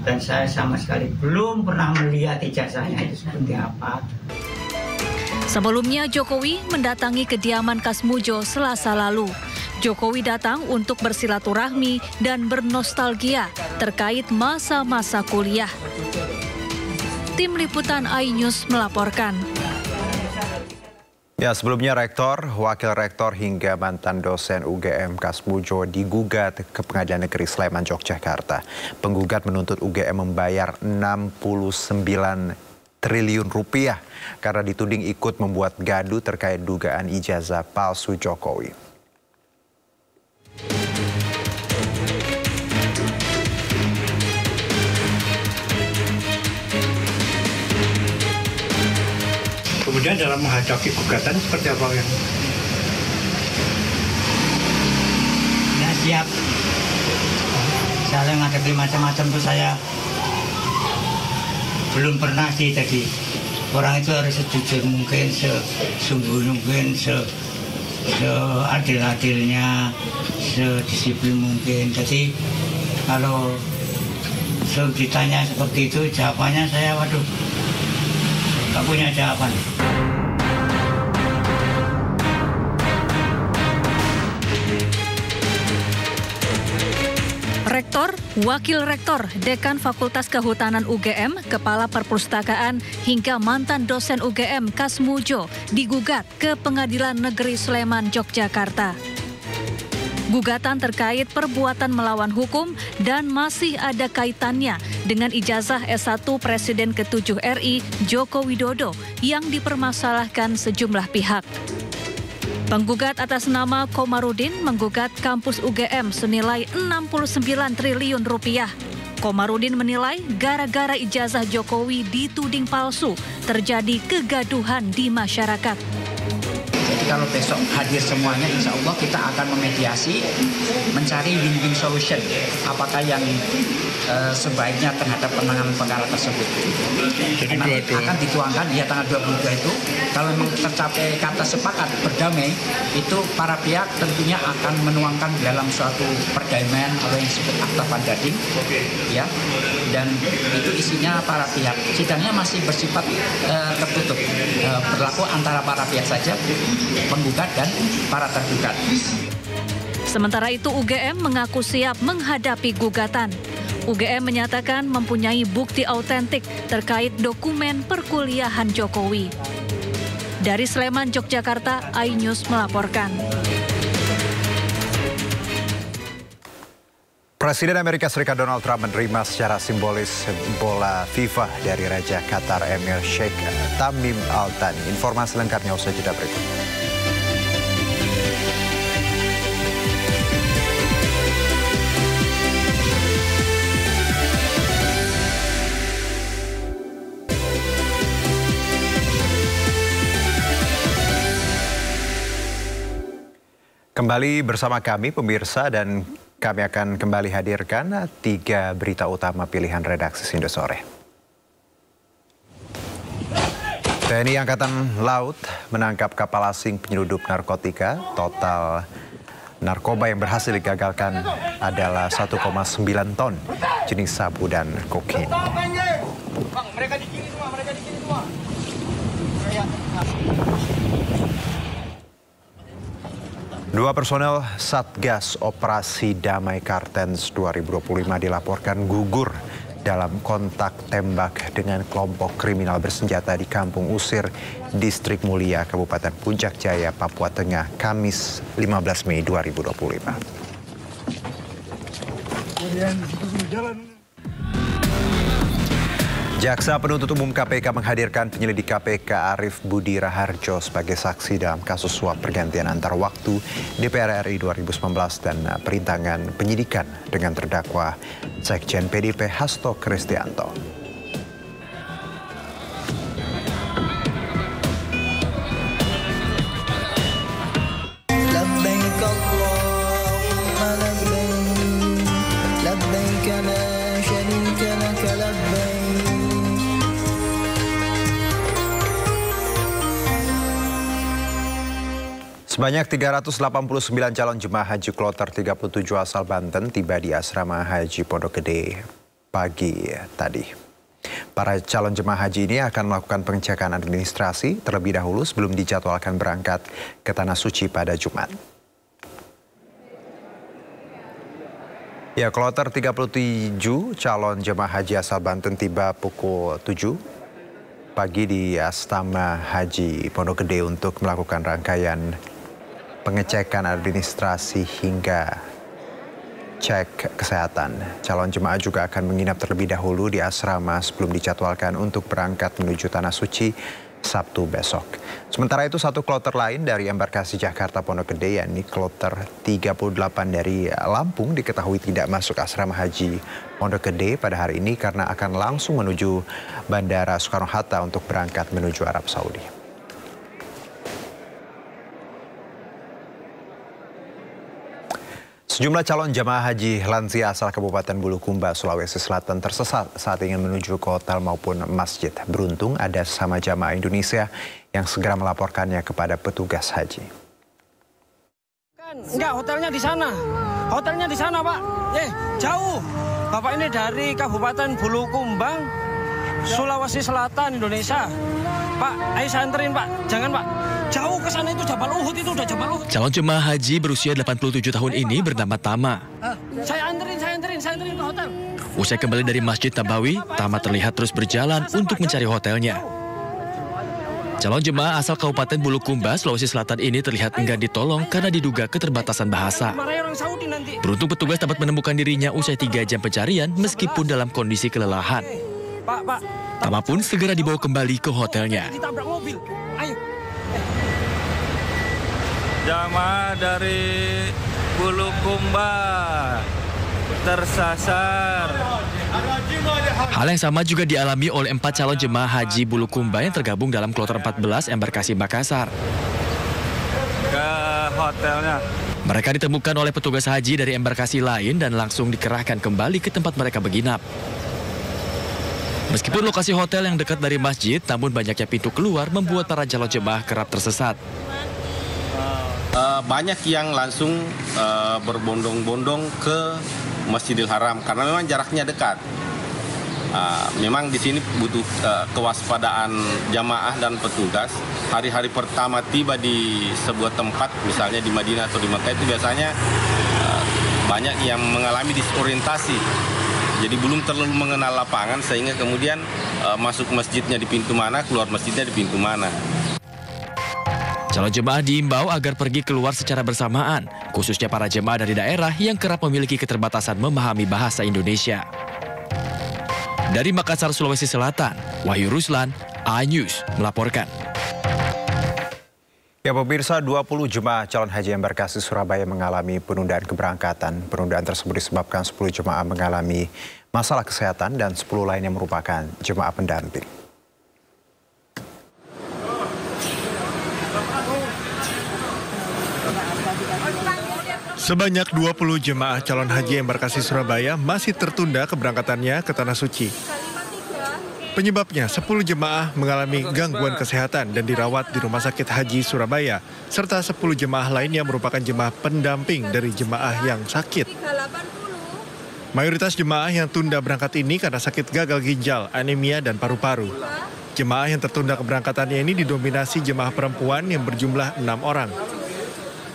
dan saya sama sekali belum pernah melihat ijazahnya itu seperti apa. Sebelumnya Jokowi mendatangi kediaman Kasmujo Selasa lalu. Jokowi datang untuk bersilaturahmi dan bernostalgia terkait masa-masa kuliah. Tim Liputan iNews melaporkan. Ya, sebelumnya rektor, wakil rektor hingga mantan dosen UGM Kasmujo digugat ke Pengadilan Negeri Sleman, Yogyakarta. Penggugat menuntut UGM membayar 69 triliun rupiah karena dituding ikut membuat gaduh terkait dugaan ijazah palsu Jokowi. Kemudian dalam menghadapi gugatan seperti apa yang? Nggak siap. Saya menghadapi macam-macam tuh saya belum pernah sih tadi. Orang itu harus sejujur mungkin, sesungguh mungkin, seadil-adilnya, sedisiplin mungkin. Jadi kalau ditanya seperti itu, jawabannya saya waduh, nggak punya jawaban. Rektor, Wakil Rektor, Dekan Fakultas Kehutanan UGM, Kepala Perpustakaan, hingga mantan dosen UGM Kasmujo digugat ke Pengadilan Negeri Sleman, Yogyakarta. Gugatan terkait perbuatan melawan hukum dan masih ada kaitannya dengan ijazah S1 Presiden ke-7 RI Joko Widodo yang dipermasalahkan sejumlah pihak. Penggugat atas nama Komarudin menggugat kampus UGM senilai 69 triliun rupiah. Komarudin menilai gara-gara ijazah Jokowi dituding palsu, terjadi kegaduhan di masyarakat. Jadi kalau besok hadir semuanya, insya Allah kita akan memediasi, mencari win-win solution. Apakah yang sebaiknya terhadap penanganan perkara tersebut. Jadi nanti akan dituangkan ya tanggal 22 itu. Kalau memang tercapai kata sepakat berdamai, itu para pihak tentunya akan menuangkan dalam suatu perdamaian atau yang disebut akta pandading, ya. Dan itu isinya para pihak. Sidangnya masih bersifat tertutup, berlaku antara para pihak saja, penggugat dan para tergugat. Sementara itu UGM mengaku siap menghadapi gugatan. UGM menyatakan mempunyai bukti autentik terkait dokumen perkuliahan Jokowi. Dari Sleman, Yogyakarta, iNews melaporkan. Presiden Amerika Serikat Donald Trump menerima secara simbolis bola FIFA dari Raja Qatar Emir Sheikh Tamim Al Thani. Informasi lengkapnya usai jeda berikut. Kembali bersama kami pemirsa dan kami akan kembali hadirkan 3 berita utama pilihan redaksi Sindo Sore. TNI Angkatan Laut menangkap kapal asing penyeludup narkotika. Total narkoba yang berhasil digagalkan adalah 1,9 ton jenis sabu dan kokain. Bang, mereka di kiri semua, Dua personel Satgas Operasi Damai Kartens 2025 dilaporkan gugur dalam kontak tembak dengan kelompok kriminal bersenjata di Kampung Usir, Distrik Mulia, Kabupaten Puncak Jaya, Papua Tengah, Kamis 15 Mei 2025. Jaksa Penuntut Umum KPK menghadirkan penyelidik KPK Arief Budi Raharjo sebagai saksi dalam kasus suap pergantian antar waktu DPR RI 2019 dan perintangan penyidikan dengan terdakwa Sekjen PDIP Hasto Kristianto. Sebanyak 389 calon jemaah haji kloter 37 asal Banten tiba di asrama haji Pondok Gede pagi tadi. Para calon jemaah haji ini akan melakukan pengecekan administrasi terlebih dahulu sebelum dijadwalkan berangkat ke Tanah Suci pada Jumat. Ya, kloter 37 calon jemaah haji asal Banten tiba pukul 7 pagi di asrama haji Pondok Gede untuk melakukan rangkaian pengecekan administrasi hingga cek kesehatan. Calon jemaah juga akan menginap terlebih dahulu di asrama sebelum dijadwalkan untuk berangkat menuju Tanah Suci Sabtu besok. Sementara itu satu kloter lain dari embarkasi Jakarta Pondok Gede, yakni kloter 38 dari Lampung, diketahui tidak masuk asrama haji Pondok Gede pada hari ini karena akan langsung menuju Bandara Soekarno-Hatta untuk berangkat menuju Arab Saudi. Sejumlah calon jamaah haji lansia asal Kabupaten Bulukumba, Sulawesi Selatan tersesat saat ingin menuju ke hotel maupun masjid. Beruntung ada sesama jamaah Indonesia yang segera melaporkannya kepada petugas haji. Enggak, hotelnya di sana. Hotelnya di sana, Pak. Jauh. Bapak ini dari Kabupaten Bulukumbang, Sulawesi Selatan, Indonesia. Pak, ayo saya anterin, Pak. Jangan, Pak. Jauh ke sana, itu Jabal Uhud, itu udah Jabal Uhud. Calon jemaah haji berusia 87 tahun ini bernama Tama. Saya anterin ke hotel. Usai kembali dari Masjid Nabawi, Tama terlihat terus berjalan untuk mencari hotelnya. Calon jemaah asal Kabupaten Bulukumba, Sulawesi Selatan ini terlihat enggan ditolong karena diduga keterbatasan bahasa. Beruntung petugas dapat menemukan dirinya usai 3 jam pencarian meskipun dalam kondisi kelelahan. Tama pun segera dibawa kembali ke hotelnya. Ditabrak mobil. Ayo. Jamaah dari Bulukumba tersasar. Hal yang sama juga dialami oleh 4 calon jemaah haji Bulukumba yang tergabung dalam kloter 14 Embarkasi Makassar. Ke hotelnya. Mereka ditemukan oleh petugas haji dari embarkasi lain dan langsung dikerahkan kembali ke tempat mereka menginap. Meskipun lokasi hotel yang dekat dari masjid, namun banyaknya pintu keluar membuat para calon jemaah kerap tersesat. Banyak yang langsung berbondong-bondong ke Masjidil Haram karena memang jaraknya dekat. Memang di sini butuh kewaspadaan jamaah dan petugas. Hari-hari pertama tiba di sebuah tempat, misalnya di Madinah atau di Makkah, itu biasanya banyak yang mengalami disorientasi. Jadi belum terlalu mengenal lapangan sehingga kemudian masuk masjidnya di pintu mana, keluar masjidnya di pintu mana. Calon jemaah diimbau agar pergi keluar secara bersamaan, khususnya para jemaah dari daerah yang kerap memiliki keterbatasan memahami bahasa Indonesia. Dari Makassar, Sulawesi Selatan, Wahyu Ruslan, iNews melaporkan. Ya pemirsa, 20 jemaah calon haji embarkasi Surabaya mengalami penundaan keberangkatan. Penundaan tersebut disebabkan 10 jemaah mengalami masalah kesehatan dan 10 lainnya merupakan jemaah pendamping. Sebanyak 20 jemaah calon haji embarkasi Surabaya masih tertunda keberangkatannya ke Tanah Suci. Penyebabnya, 10 jemaah mengalami gangguan kesehatan dan dirawat di Rumah Sakit Haji Surabaya, serta 10 jemaah lainnya merupakan jemaah pendamping dari jemaah yang sakit. Mayoritas jemaah yang tunda berangkat ini karena sakit gagal ginjal, anemia, dan paru-paru. Jemaah yang tertunda keberangkatannya ini didominasi jemaah perempuan yang berjumlah 6 orang.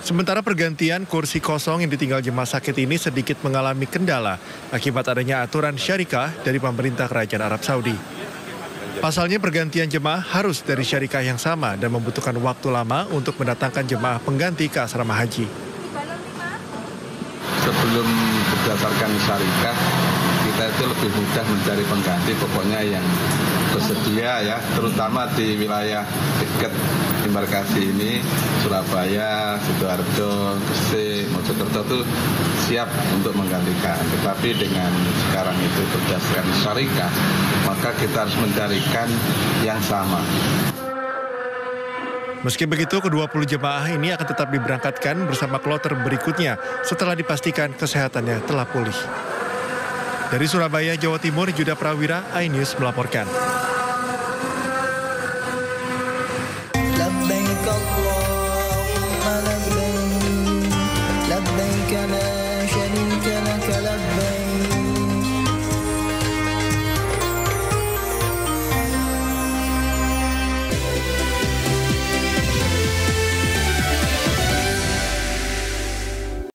Sementara pergantian kursi kosong yang ditinggal jemaah sakit ini sedikit mengalami kendala akibat adanya aturan syarikah dari pemerintah Kerajaan Arab Saudi. Pasalnya pergantian jemaah harus dari syarikah yang sama dan membutuhkan waktu lama untuk mendatangkan jemaah pengganti ke asrama haji. Sebelum berdasarkan syarikah, kita itu lebih mudah mencari pengganti, pokoknya yang bersedia ya, terutama di wilayah dekat embarkasi ini, Surabaya, Sidoarjo, Gresik, Mojokerto itu siap untuk menggantikan. Tetapi dengan sekarang itu berdasarkan syarikah, maka kita harus mencarikan yang sama. Meski begitu, ke-20 jemaah ini akan tetap diberangkatkan bersama kloter berikutnya setelah dipastikan kesehatannya telah pulih. Dari Surabaya, Jawa Timur, Yuda Prawira, iNews melaporkan.